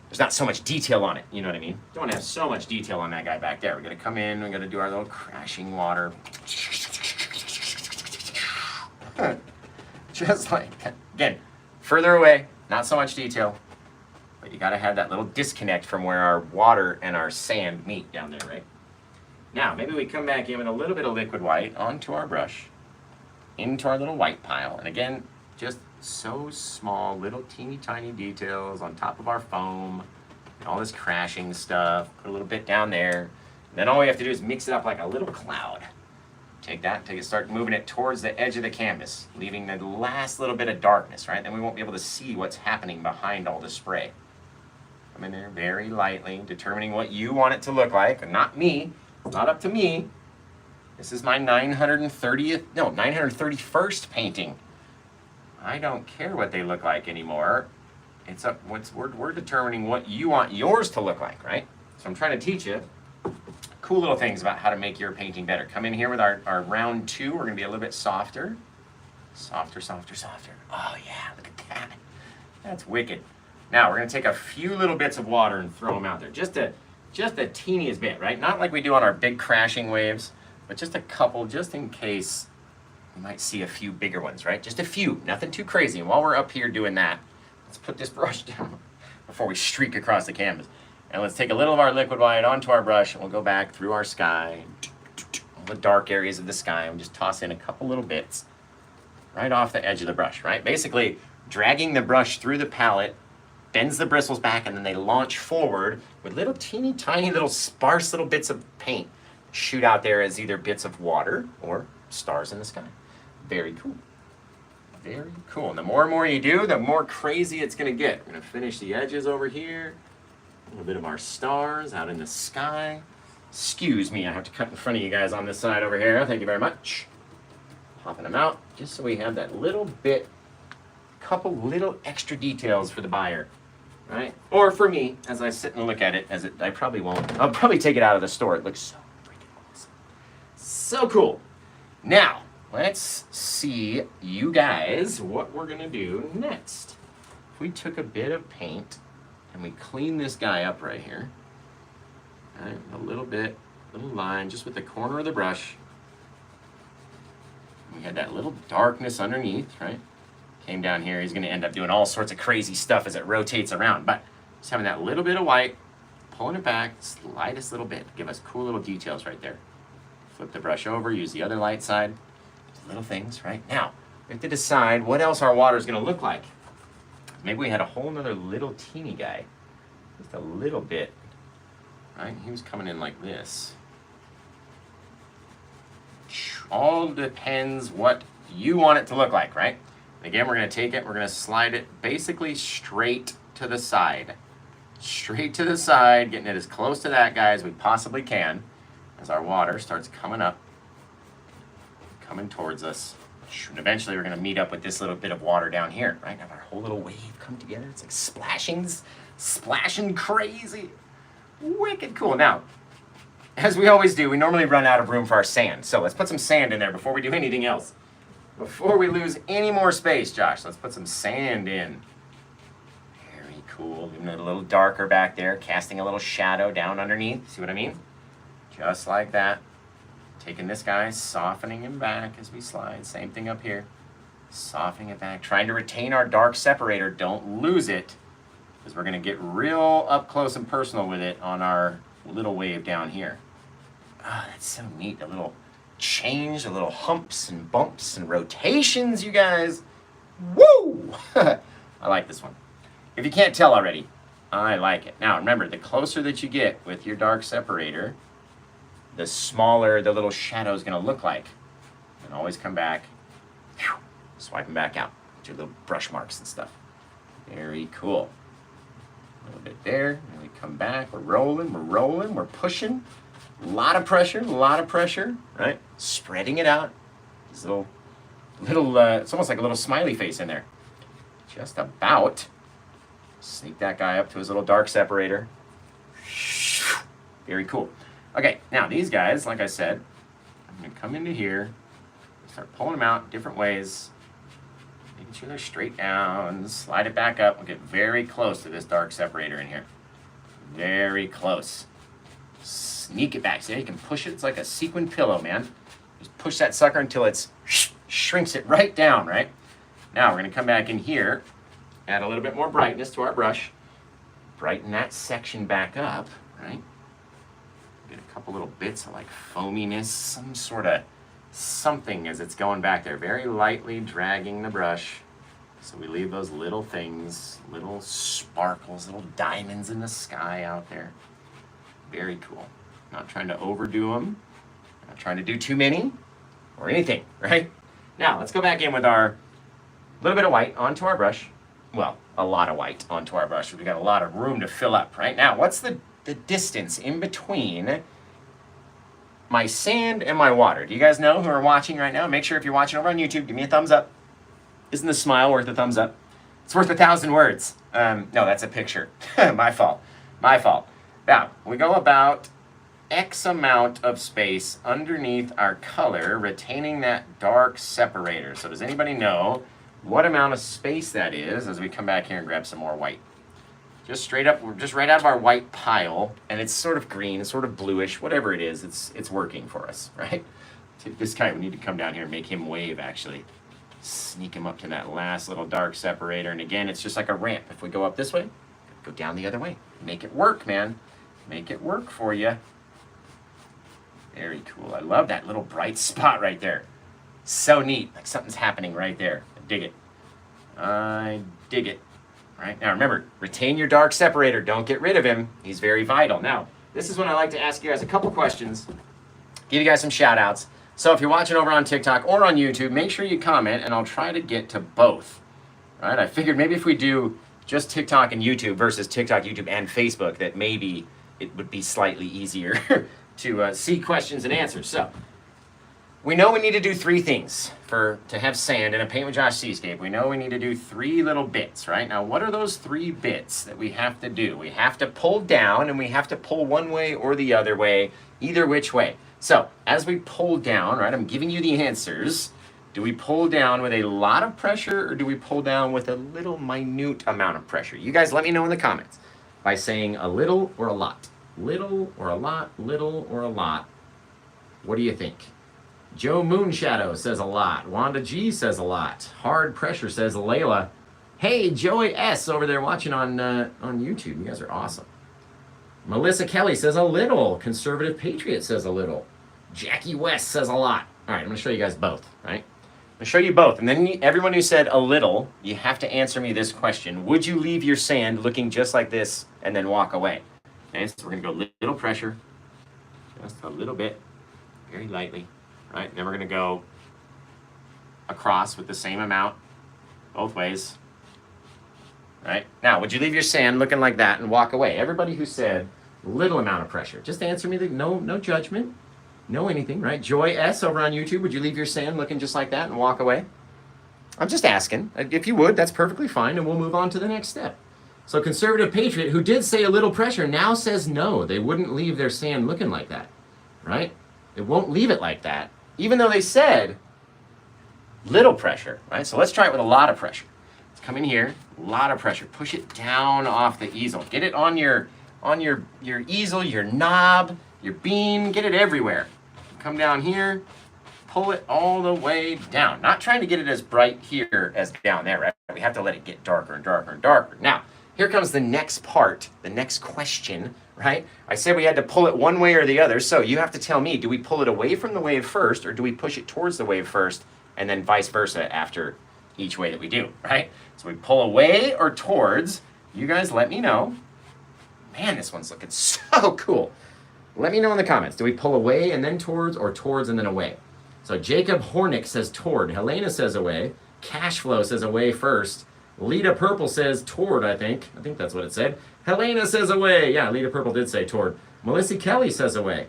there's not so much detail on it, you know what I mean? Don't want to have so much detail on that guy back there. We're gonna come in, we're gonna do our little crashing water. Just like that. Again, further away, not so much detail, but you gotta have that little disconnect from where our water and our sand meet down there, right? Now, maybe we come back in with a little bit of liquid white onto our brush, into our little white pile, and again, just so small, little teeny tiny details on top of our foam, and all this crashing stuff, put a little bit down there, and then all we have to do is mix it up like a little cloud. Take that, start moving it towards the edge of the canvas, leaving the last little bit of darkness, right? Then we won't be able to see what's happening behind all the spray. Come in there very lightly, determining what you want it to look like, and not me, it's not up to me. This is my 931st painting. I don't care what they look like anymore. It's up, we're determining what you want yours to look like, right? So I'm trying to teach you cool little things about how to make your painting better. Come in here with our round 2. We're gonna be a little bit softer. Softer, softer, softer. Oh yeah, look at that. That's wicked. Now we're gonna take a few little bits of water and throw them out there. Just the teeniest bit, right? Not like we do on our big crashing waves, but just a couple, just in case you might see a few bigger ones, right? Just a few, nothing too crazy. And while we're up here doing that, let's put this brush down before we streak across the canvas. And let's take a little of our liquid white onto our brush, and we'll go back through our sky, all the dark areas of the sky, and we'll just toss in a couple little bits right off the edge of the brush, right? Basically, dragging the brush through the palette, bends the bristles back, and then they launch forward with little teeny tiny little sparse little bits of paint shoot out there as either bits of water or stars in the sky. Very cool. Very cool. And the more and more you do, the more crazy it's gonna get. We're gonna finish the edges over here. A little bit of our stars out in the sky. Excuse me, I have to cut in front of you guys on this side over here. Thank you very much. Popping them out, just so we have that little bit, couple little extra details for the buyer, right? Or for me, as I sit and look at it, I probably won't. I'll probably take it out of the store. It looks so freaking awesome. So cool. Now, let's see, you guys, what we're gonna do next. If we took a bit of paint and we clean this guy up right here, right, a little bit, little line, just with the corner of the brush. We had that little darkness underneath, right? Came down here, he's gonna end up doing all sorts of crazy stuff as it rotates around, but just having that little bit of white, pulling it back, slightest little bit, give us cool little details right there. Flip the brush over, use the other light side, little things, right? Now, we have to decide what else our water is gonna look like. Maybe we had a whole nother little teeny guy, just a little bit, right? He was coming in like this. All depends what you want it to look like, right? Again, we're gonna take it, we're gonna slide it basically straight to the side. Straight to the side, getting it as close to that guy as we possibly can as our water starts coming up, coming towards us. And eventually we're gonna meet up with this little bit of water down here, right? Have our whole little wave come together. It's like splashing crazy. Wicked cool. Now, as we always do, we normally run out of room for our sand. So let's put some sand in there before we do anything else. Before we lose any more space, Josh, let's put some sand in. cool. Leaving it a little darker back there, casting a little shadow down underneath. See what I mean? Just like that. Taking this guy, softening him back as we slide. Same thing up here. Softening it back. Trying to retain our dark separator. Don't lose it, because we're going to get real up close and personal with it on our little wave down here. Ah, that's so neat. A little change, a little humps and bumps and rotations, you guys. Woo! I like this one. If you can't tell already, I like it. Now remember, the closer that you get with your dark separator, the smaller the little shadow is going to look like. And always come back, swipe them back out. Get your little brush marks and stuff. Very cool. A little bit there, and we come back. We're rolling, we're pushing. A lot of pressure, right? Spreading it out. This little, it's almost like a little smiley face in there. Just about. Sneak that guy up to his little dark separator. Very cool. Okay, now these guys, like I said, I'm going to come into here, start pulling them out different ways, making sure they're straight down, slide it back up. We'll get very close to this dark separator in here. Very close. Sneak it back. See, you can push it. It's like a sequin pillow, man. Just push that sucker until it shrinks it right down, right? Now we're going to come back in here, add a little bit more brightness to our brush, brighten that section back up, right? Get a couple little bits of like foaminess, some sort of something as it's going back there. Very lightly dragging the brush. So we leave those little things, little sparkles, little diamonds in the sky out there. Very cool. Not trying to overdo them. Not trying to do too many or anything, right? Now let's go back in with our little bit of white onto our brush. Well, a lot of white onto our brush. We've got a lot of room to fill up, right? Now, what's the distance in between my sand and my water? Do you guys know who are watching right now? Make sure if you're watching over on YouTube, give me a thumbs up. Isn't the smile worth a thumbs up? It's worth 1,000 words. No, that's a picture. My fault. Now, we go about X amount of space underneath our color, retaining that dark separator. So does anybody know what amount of space that is as we come back here and grab some more white? Just straight up, we're just right out of our white pile, and it's sort of green, it's sort of bluish, whatever it is, it's working for us, right? This guy, we need to come down here and make him wave, actually. Sneak him up to that last little dark separator, and again, it's just like a ramp. If we go up this way, go down the other way. Make it work, man. Make it work for you. Very cool. I love that little bright spot right there. So neat, like something's happening right there. I dig it. I dig it. Right, now remember, retain your dark separator. Don't get rid of him. He's very vital. Now, this is when I like to ask you guys a couple questions, give you guys some shout outs. So if you're watching over on TikTok or on YouTube, make sure you comment, and I'll try to get to both. Right, I figured maybe if we do just TikTok and YouTube versus TikTok, YouTube, and Facebook, that maybe it would be slightly easier to see questions and answers. So we know we need to do 3 things to have sand in a Paint with Josh seascape. We know we need to do 3 little bits, right? Now, what are those 3 bits that we have to do? We have to pull down, and we have to pull one way or the other way, either which way. So as we pull down, right, I'm giving you the answers. Do we pull down with a lot of pressure, or do we pull down with a little minute amount of pressure? You guys let me know in the comments by saying a little or a lot. Little or a lot, little or a lot. What do you think? Joe Moonshadow says a lot. Wanda G says a lot. Hard Pressure says Layla. Hey, Joey S over there watching on YouTube. You guys are awesome. Melissa Kelly says a little. Conservative Patriot says a little. Jackie West says a lot. All right, I'm going to show you guys both, right? I'm going to show you both. And then everyone who said a little, you have to answer me this question. Would you leave your sand looking just like this and then walk away? Okay, so we're going to go little pressure. Just a little bit. Very lightly. Right, then we're going to go across with the same amount, both ways. Right, now, would you leave your sand looking like that and walk away? Everybody who said little amount of pressure, just answer me, no judgment, no anything, right? Joy S over on YouTube, would you leave your sand looking just like that and walk away? I'm just asking. If you would, that's perfectly fine, and we'll move on to the next step. So Conservative Patriot, who did say a little pressure, now says no, they wouldn't leave their sand looking like that, right? They won't leave it like that, even though they said little pressure, right? So let's try it with a lot of pressure. Let's come in here, a lot of pressure. Push it down off the easel. Get it on your easel, your knob, your beam, get it everywhere. Come down here, pull it all the way down. Not trying to get it as bright here as down there, right? We have to let it get darker and darker and darker. Now, here comes the next part, the next question, right? I said we had to pull it one way or the other, so you have to tell me, do we pull it away from the wave first, or do we push it towards the wave first, and then vice versa after each way that we do, right? So we pull away or towards. You guys let me know. Man, this one's looking so cool. Let me know in the comments. Do we pull away and then towards, or towards and then away? So Jacob Hornick says toward. Helena says away. Cashflow says away first. Lita Purple says toward, I think. I think that's what it said. Helena says away. Yeah, Lita Purple did say toward. Melissa Kelly says away.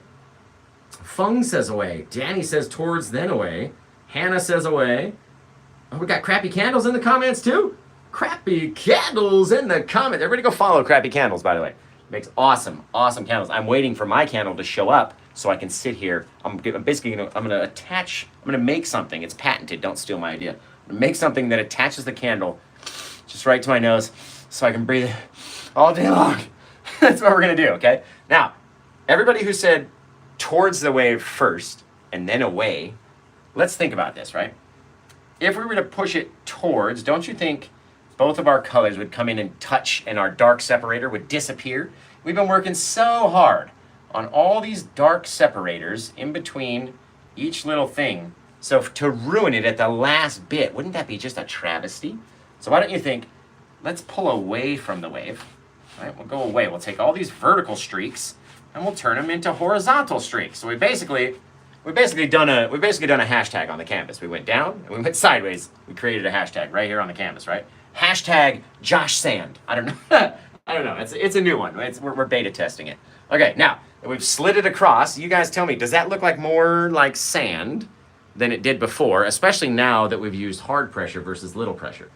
Fung says away. Danny says towards, then away. Hannah says away. Oh, we got Crappy Candles in the comments too. Crappy Candles in the comments. Everybody go follow Crappy Candles, by the way. Makes awesome, awesome candles. I'm waiting for my candle to show up so I can sit here. I'm basically gonna make something. It's patented. Don't steal my idea. I'm gonna make something that attaches the candle just right to my nose so I can breathe it all day long. That's what we're gonna do, okay? Now, everybody who said towards the wave first and then away, let's think about this, right? If we were to push it towards, don't you think both of our colors would come in and touch and our dark separator would disappear? We've been working so hard on all these dark separators in between each little thing. So to ruin it at the last bit, wouldn't that be just a travesty? So why don't you think, let's pull away from the wave, right? We'll go away. We'll take all these vertical streaks and we'll turn them into horizontal streaks. So we basically done a hashtag on the canvas. We went down and we went sideways. We created a hashtag right here on the canvas, right? Hashtag Josh Sand. I don't know. I don't know. It's a new one. We're beta testing it. Okay, now that we've slid it across, you guys tell me, does that look like more like sand than it did before, especially now that we've used hard pressure versus little pressure?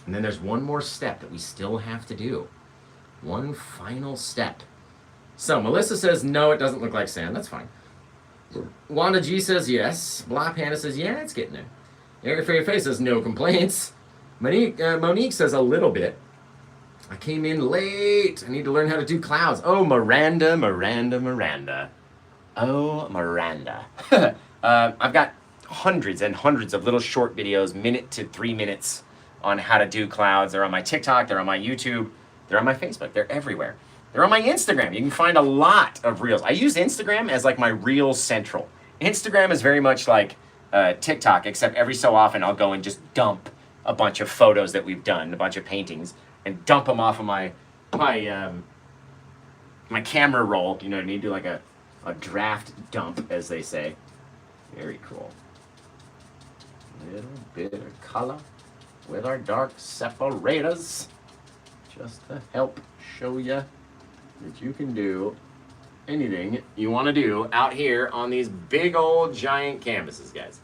And then there's one more step that we still have to do. One final step. So Melissa says, no, it doesn't look like sand. That's fine. Wanda G says yes. Blah Panda says, yeah, it's getting there. Eric Fairy Face says no complaints. Monique says a little bit. I came in late. I need to learn how to do clouds. Oh, Miranda. Oh, Miranda. I've got hundreds and hundreds of little short videos, minute to 3 minutes, on how to do clouds. They're on my TikTok, they're on my YouTube, they're on my Facebook, they're everywhere. They're on my Instagram. You can find a lot of reels. I use Instagram as like my reel central. Instagram is very much like TikTok, except every so often I'll go and just dump a bunch of photos that we've done, a bunch of paintings, and dump them off of my camera roll. You know what I mean? Do like a draft dump, as they say. Very cool. Little bit of color with our dark separators, just to help show you that you can do anything you want to do out here on these big old giant canvases, guys.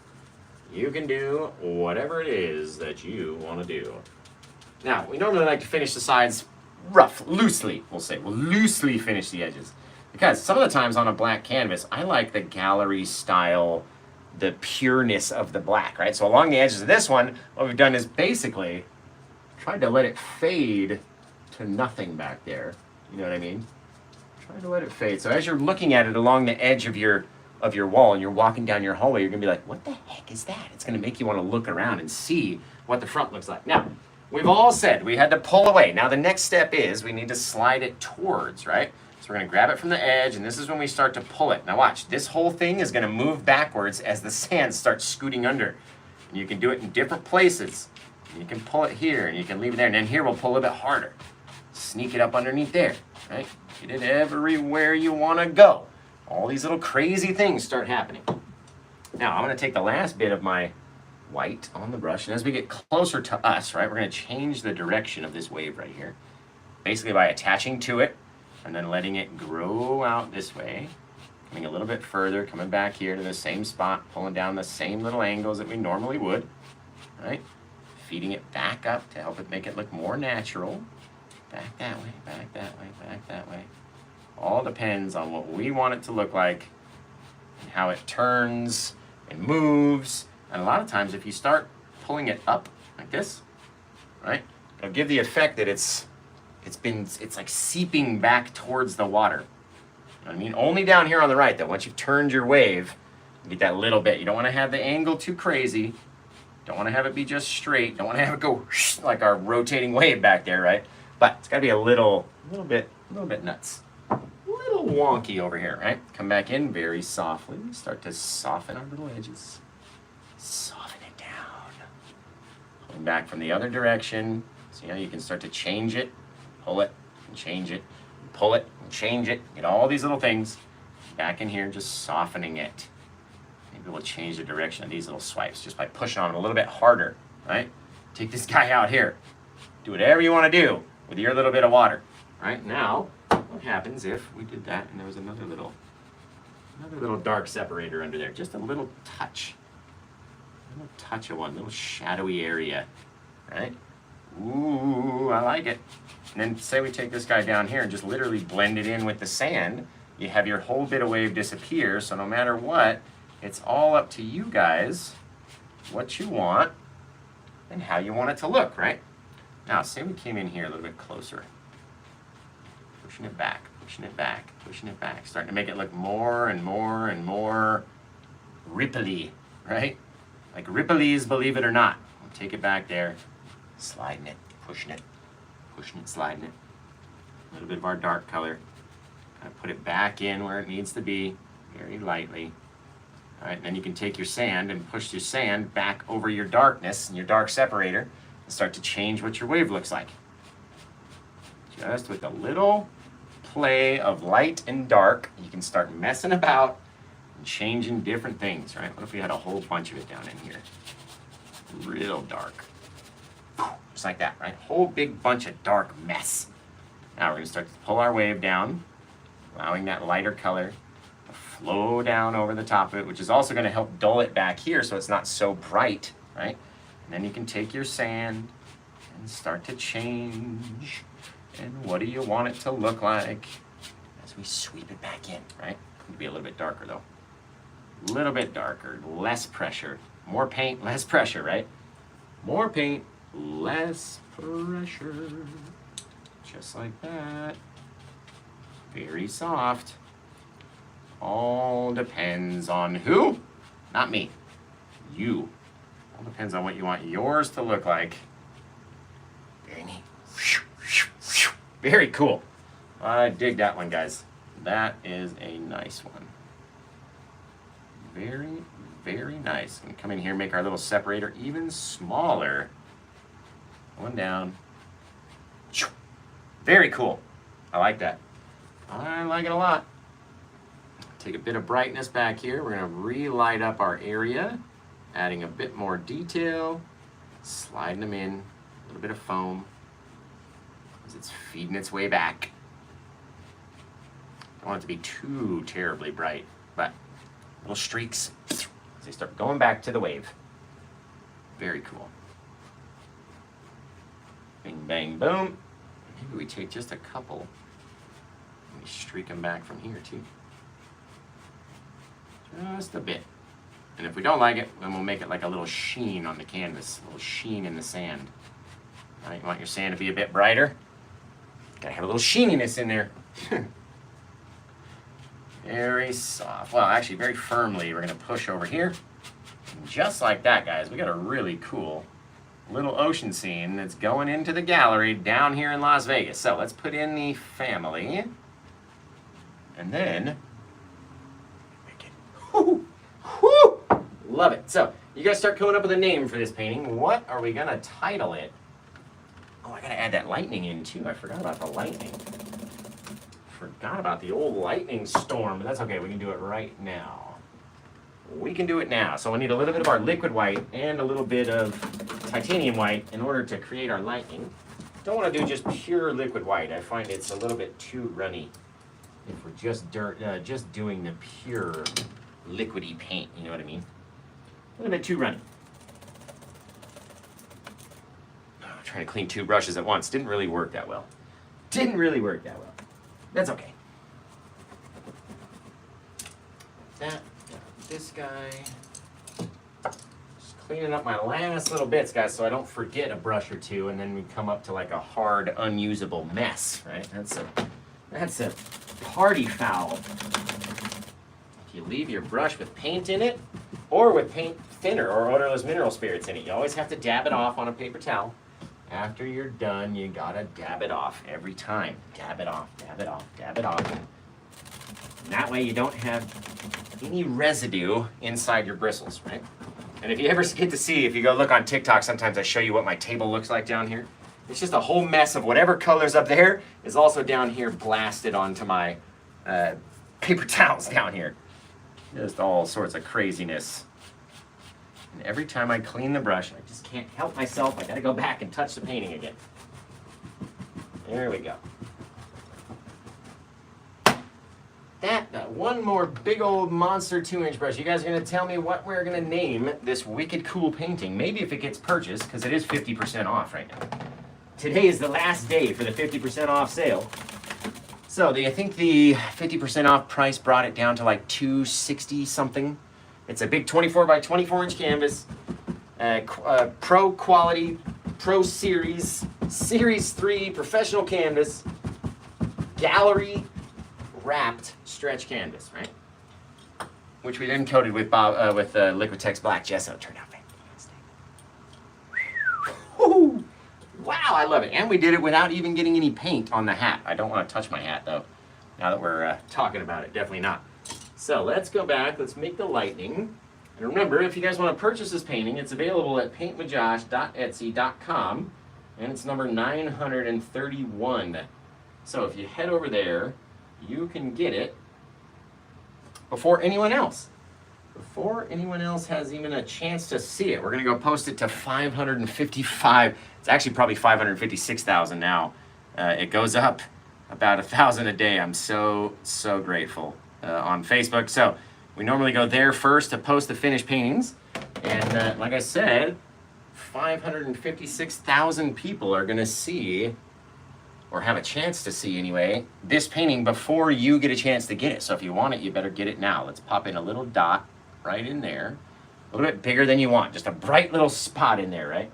You can do whatever it is that you want to do. Now, we normally like to finish the sides loosely, we'll say. We'll loosely finish the edges. Because some of the times on a black canvas, I like the gallery style, the pureness of the black, right? So along the edges of this one, what we've done is basically tried to let it fade to nothing back there. You know what I mean? Try to let it fade. So as you're looking at it along the edge of your wall and you're walking down your hallway, you're gonna be like, what the heck is that? It's gonna make you want to look around and see what the front looks like. Now, we've all said we had to pull away. Now the next step is we need to slide it towards, right? So we're gonna grab it from the edge, and this is when we start to pull it. Now watch, this whole thing is gonna move backwards as the sand starts scooting under. And you can do it in different places. You can pull it here, and you can leave it there, and then here we'll pull a bit harder. Sneak it up underneath there, right? Get it everywhere you wanna go. All these little crazy things start happening. Now I'm gonna take the last bit of my white on the brush, and as we get closer to us, right, we're gonna change the direction of this wave right here. Basically by attaching to it, and then letting it grow out this way, coming a little bit further, coming back here to the same spot, pulling down the same little angles that we normally would, right? Feeding it back up to help it make it look more natural. Back that way, back that way, back that way. All depends on what we want it to look like and how it turns and moves. And a lot of times if you start pulling it up like this, right? It'll give the effect that it's like seeping back towards the water. You know what I mean? Only down here on the right, though. Once you've turned your wave, you get that little bit. You don't want to have the angle too crazy. Don't want to have it be just straight. Don't want to have it go like our rotating wave back there, right? But it's got to be a little bit nuts. A little wonky over here, right? Come back in very softly. Start to soften our little edges. Soften it down. Pulling back from the other direction. See how you can start to change it, pull it, and change it, pull it, and change it. Get all these little things back in here, just softening it. Maybe we'll change the direction of these little swipes just by pushing on them a little bit harder, right? Take this guy out here. Do whatever you want to do with your little bit of water. Right now, what happens if we did that and there was another little dark separator under there? Just a little touch of one, little shadowy area, right? Ooh, I like it. And then say we take this guy down here and just literally blend it in with the sand. You have your whole bit of wave disappear, so no matter what, it's all up to you guys what you want and how you want it to look, right? Now, say we came in here a little bit closer. Pushing it back, pushing it back, pushing it back. Starting to make it look more and more and more ripply, right? Like Ripley's Believe It or Not. We'll take it back there, sliding it, pushing it, sliding it. A little bit of our dark color. Kind of put it back in where it needs to be, very lightly. All right, and then you can take your sand and push your sand back over your darkness and your dark separator and start to change what your wave looks like. Just with a little play of light and dark, you can start messing about and changing different things, right? What if we had a whole bunch of it down in here? Real dark. Just like that, right? Whole big bunch of dark mess. Now we're going to start to pull our wave down, allowing that lighter color to flow down over the top of it, which is also going to help dull it back here so it's not so bright, right? And then you can take your sand and start to change. And what do you want it to look like as we sweep it back in, right? It'll be a little bit darker though. A little bit darker, less pressure. More paint, less pressure, right? More paint, less pressure. Just like that. Very soft. All depends on who? Not me. You. All depends on what you want yours to look like. Very neat. Very cool. I dig that one, guys. That is a nice one. Very, very nice. And come in here and make our little separator even smaller. One down. Very cool. I like that. I like it a lot. Take a bit of brightness back here. We're going to relight up our area, adding a bit more detail, sliding them in, a little bit of foam. It's feeding its way back. Don't want it to be too terribly bright, but little streaks as they start going back to the wave. Very cool. Bing, bang, boom. Maybe we take just a couple and we streak them back from here too. Just a bit. And if we don't like it, then we'll make it like a little sheen on the canvas, a little sheen in the sand. All right, you want your sand to be a bit brighter? Gotta have a little sheeniness in there. Very soft. Well, actually very firmly. We're gonna push over here. And just like that, guys, we got a really cool little ocean scene that's going into the gallery down here in Las Vegas. So let's put in the family. And then, make it, whoo, whoo, love it. So you guys start coming up with a name for this painting. What are we gonna title it? Oh, I gotta add that lightning in too. I forgot about the lightning. Forgot about the old lightning storm, but that's okay. We can do it right now. We can do it now. So we need a little bit of our liquid white and a little bit of titanium white in order to create our lightning. Don't want to do just pure liquid white. I find it's a little bit too runny if we're just doing the pure liquidy paint. You know what I mean? A little bit too runny. Trying to clean two brushes at once. Didn't really work that well. Didn't really work that well. That's okay. That, this guy. Just cleaning up my last little bits, guys, so I don't forget a brush or two, and then we come up to like a hard, unusable mess, right? That's a party foul. If you leave your brush with paint in it, or with paint thinner or odorless mineral spirits in it, you always have to dab it off on a paper towel. After you're done, you gotta dab it off every time. Dab it off, dab it off, dab it off. And that way you don't have any residue inside your bristles, right? And if you ever get to see, if you go look on TikTok, sometimes I show you what my table looks like down here. It's just a whole mess of whatever color's up there is also down here blasted onto my paper towels down here. Just all sorts of craziness. And every time I clean the brush, I just can't help myself. I gotta go back and touch the painting again. There we go. That one more big old monster 2-inch brush. You guys are gonna tell me what we're gonna name this wicked cool painting. Maybe if it gets purchased, because it is 50% off right now. Today is the last day for the 50% off sale. So I think the 50% off price brought it down to like $260 something. It's a big 24 by 24 inch canvas, pro quality, pro series, series 3 professional canvas, gallery wrapped stretch canvas, right? Which we then coated with Liquitex black gesso. It turned out fantastic. Woo! Wow, I love it. And we did it without even getting any paint on the hat. I don't want to touch my hat though. Now that we're talking about it, definitely not. So let's go back, let's make the lightning. And remember, if you guys want to purchase this painting, it's available at paintwithjosh.etsy.com, and it's number 931. So if you head over there, you can get it before anyone else. Before anyone else has even a chance to see it. We're gonna go post it to 555. It's actually probably 556,000 now. It goes up about 1,000 a day. I'm so grateful. On Facebook. So we normally go there first to post the finished paintings, and like I said, 556,000 people are gonna see, or have a chance to see anyway, this painting before you get a chance to get it. So if you want it, you better get it now. Let's pop in a little dot right in there, a little bit bigger than you want, just a bright little spot in there, right?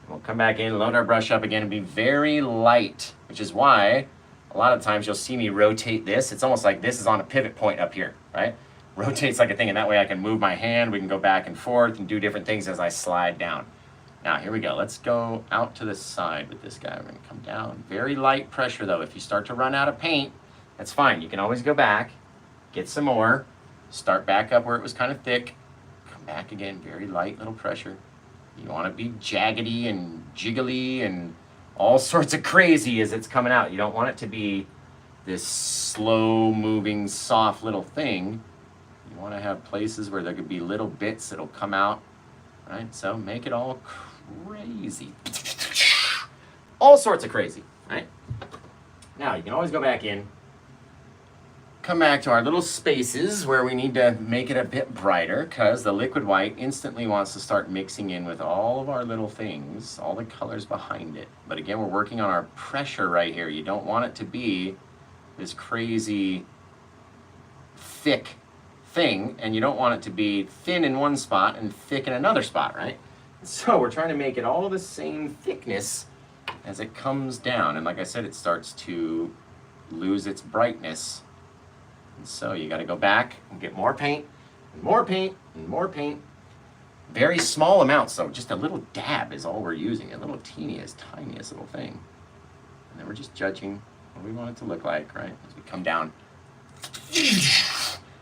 And we'll come back in, load our brush up again, and be very light, which is why a lot of times you'll see me rotate this. It's almost like this is on a pivot point up here, right? Rotates like a thing, and that way I can move my hand. We can go back and forth and do different things as I slide down. Now, here we go. Let's go out to the side with this guy. We're gonna come down. Very light pressure though. If you start to run out of paint, that's fine. You can always go back, get some more, start back up where it was kind of thick, come back again, very light little pressure. You wanna be jaggedy and jiggly and all sorts of crazy as it's coming out. You don't want it to be this slow moving, soft little thing. You want to have places where there could be little bits that'll come out, right? So make it all crazy. All sorts of crazy, right? Now you can always go back in, come back to our little spaces where we need to make it a bit brighter, because the liquid white instantly wants to start mixing in with all of our little things, all the colors behind it. But again, we're working on our pressure right here. You don't want it to be this crazy thick thing, and you don't want it to be thin in one spot and thick in another spot, right? So we're trying to make it all the same thickness as it comes down. And like I said, it starts to lose its brightness. And so you got to go back and get more paint, and more paint, and more paint. Very small amounts, so just a little dab is all we're using, a little teeniest, tiniest little thing. And then we're just judging what we want it to look like, right? As we come down.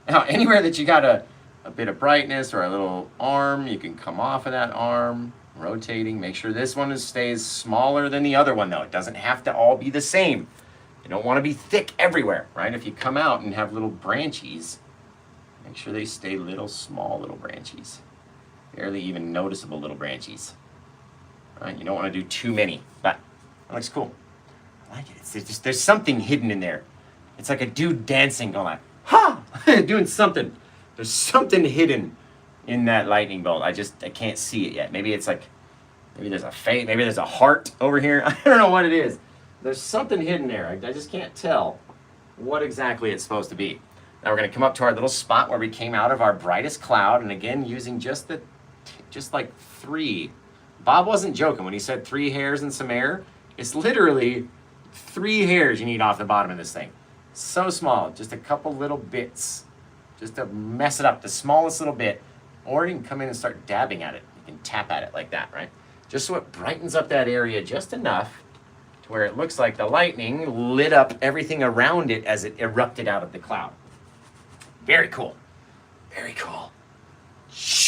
Now, anywhere that you got a bit of brightness or a little arm, you can come off of that arm, rotating. Make sure this one stays smaller than the other one, though. It doesn't have to all be the same. You don't want to be thick everywhere, right? If you come out and have little branchies, make sure they stay little, small little branchies. Barely even noticeable little branchies. Right? You don't want to do too many, but that looks cool. I like it. It's just, there's something hidden in there. It's like a dude dancing, going like, ha! Doing something. There's something hidden in that lightning bolt. I can't see it yet. Maybe it's like, maybe there's a face, maybe there's a heart over here. I don't know what it is. There's something hidden there. I just can't tell what exactly it's supposed to be. Now we're going to come up to our little spot where we came out of our brightest cloud, and again using just the just like 3. Bob wasn't joking when he said 3 hairs and some air. It's literally 3 hairs you need off the bottom of this thing. So small, just a couple little bits, just to mess it up, the smallest little bit. Or you can come in and start dabbing at it. You can tap at it like that, right? Just so it brightens up that area just enough to where it looks like the lightning lit up everything around it as it erupted out of the cloud. Very cool. Very cool.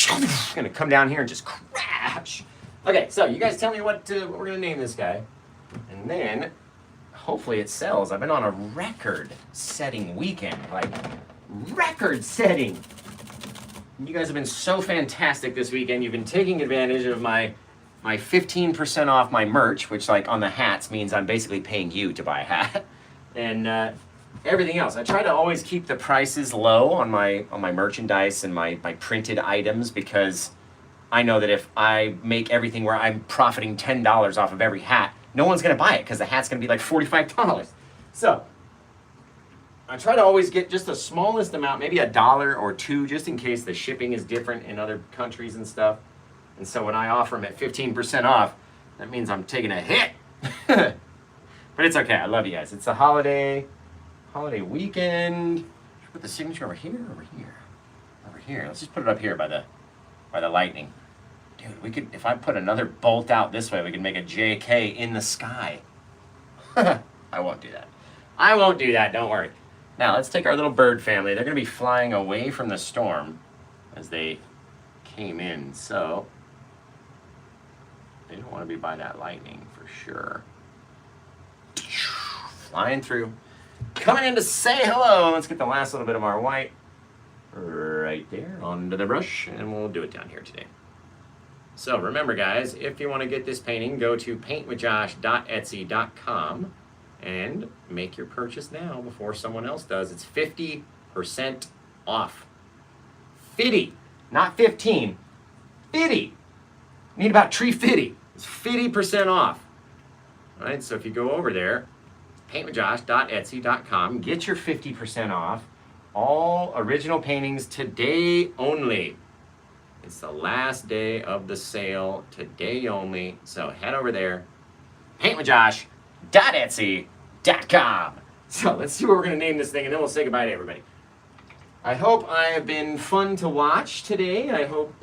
I'm gonna come down here and just crash. Okay, so you guys tell me what we're gonna name this guy. And then, hopefully it sells. I've been on a record-setting weekend, like record-setting. You guys have been so fantastic this weekend. You've been taking advantage of my 15% off my merch, which like on the hats means I'm basically paying you to buy a hat. And everything else. I try to always keep the prices low on my merchandise and my printed items, because I know that if I make everything where I'm profiting $10 off of every hat, no one's gonna buy it because the hat's gonna be like $45. So I try to always get just the smallest amount, maybe $1 or $2, just in case the shipping is different in other countries and stuff. And so when I offer them at 15% off, that means I'm taking a hit. But it's okay, I love you guys. It's a holiday weekend. Should we put the signature over here or over here? Over here. Let's just put it up here by the lightning. Dude, we could, if I put another bolt out this way, we could make a JK in the sky. I won't do that. I won't do that, don't worry. Now, let's take our little bird family. They're going to be flying away from the storm as they came in, so they don't want to be by that lightning for sure. Flying through. Coming in to say hello. Let's get the last little bit of our white right there onto the brush, and we'll do it down here today. So remember, guys, if you want to get this painting, go to paintwithjosh.etsy.com and make your purchase now before someone else does. It's 50% off. 50, not 15. 50. Need about tree 50. It's 50% off. All right, so if you go over there, paintwithjosh.etsy.com, get your 50% off. All original paintings today only. It's the last day of the sale, today only. So head over there, paintwithjosh.etsy.com. So let's see what we're going to name this thing, and then we'll say goodbye to everybody. I hope I have been fun to watch today. I hope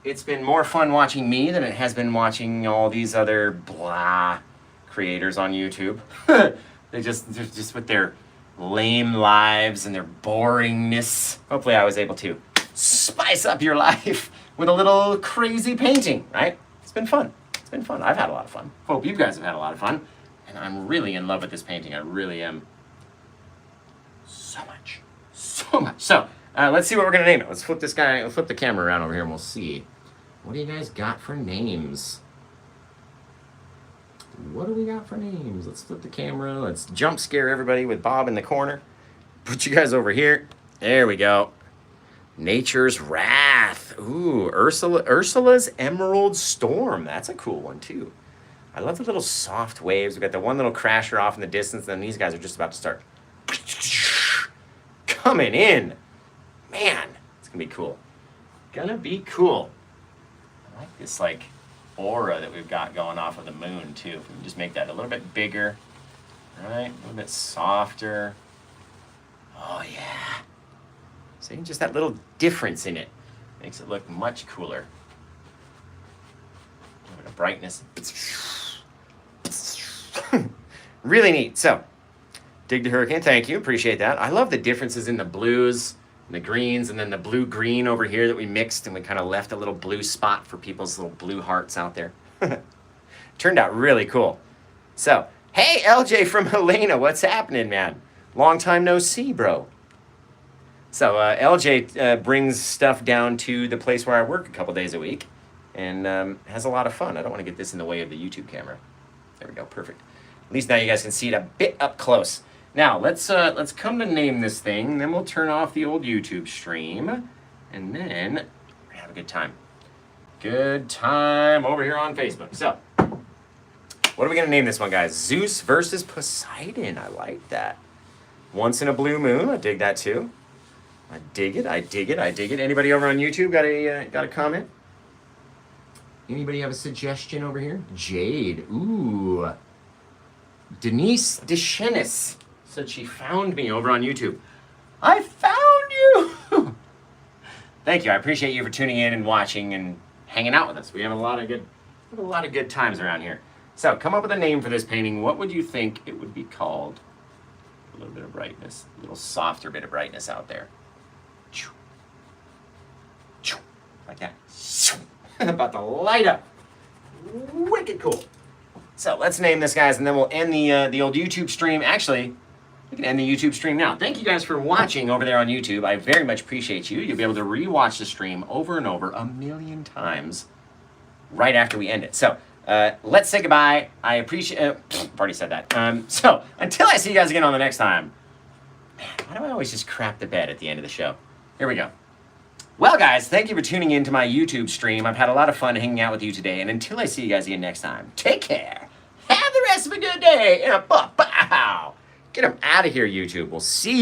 it's been more fun watching me than it has been watching all these other blah creators on YouTube. They're just with their lame lives and their boringness. Hopefully I was able to spice up your life with a little crazy painting, right? It's been fun. It's been fun. I've had a lot of fun. Hope you guys have had a lot of fun. And I'm really in love with this painting. I really am. So much. So much. So, let's see what we're going to name it. Let's flip this guy, we'll flip the camera around over here and we'll see. What do you guys got for names? What do we got for names? Let's flip the camera. Let's jump scare everybody with Bob in the corner. Put you guys over here. There we go. Nature's Wrath. Ooh, Ursula's Emerald Storm. That's a cool one, too. I love the little soft waves. We've got the one little crasher off in the distance, and then these guys are just about to start coming in. Man, it's going to be cool. Gonna be cool. I like this, like, aura that we've got going off of the moon, too. If we can just make that a little bit bigger, right? A little bit softer. Oh, yeah. See, just that little difference in it makes it look much cooler. A little bit of brightness. Really neat. So, Dig the Hurricane, thank you. Appreciate that. I love the differences in the blues and the greens, and then the blue-green over here that we mixed, and we kind of left a little blue spot for people's little blue hearts out there. Turned out really cool. So, hey, LJ from Helena, what's happening, man? Long time no see, bro. So LJ brings stuff down to the place where I work a couple days a week, and has a lot of fun. I don't want to get this in the way of the YouTube camera. There we go, perfect. At least now you guys can see it a bit up close. Now let's come to name this thing, then we'll turn off the old YouTube stream, and then we're gonna have a good time. Good time over here on Facebook. So, what are we gonna name this one, guys? Zeus versus Poseidon. I like that. Once in a blue moon. I dig that too. I dig it. I dig it. I dig it. Anybody over on YouTube got a comment? Anybody have a suggestion over here? Jade. Ooh. Denise Deschenis said she found me over on YouTube. I found you! Thank you. I appreciate you for tuning in and watching and hanging out with us. We have a lot of good times around here. So come up with a name for this painting. What would you think it would be called? A little bit of brightness, a little softer bit of brightness out there. Like that. About to light up. Wicked cool. So let's name this, guys, and then we'll end the old YouTube stream. Actually, we can end the YouTube stream now. Thank you guys for watching over there on YouTube. I very much appreciate you. You'll be able to rewatch the stream over and over 1,000,000 times right after we end it. So let's say goodbye. I appreciate. I've already said that. So until I see you guys again on the next time. Man, why do I always just crap the bed at the end of the show? Here we go. Well, guys, thank you for tuning in to my YouTube stream. I've had a lot of fun hanging out with you today, and until I see you guys again next time, take care. Have the rest of a good day, and a bow. Get them out of here, YouTube. We'll see ya.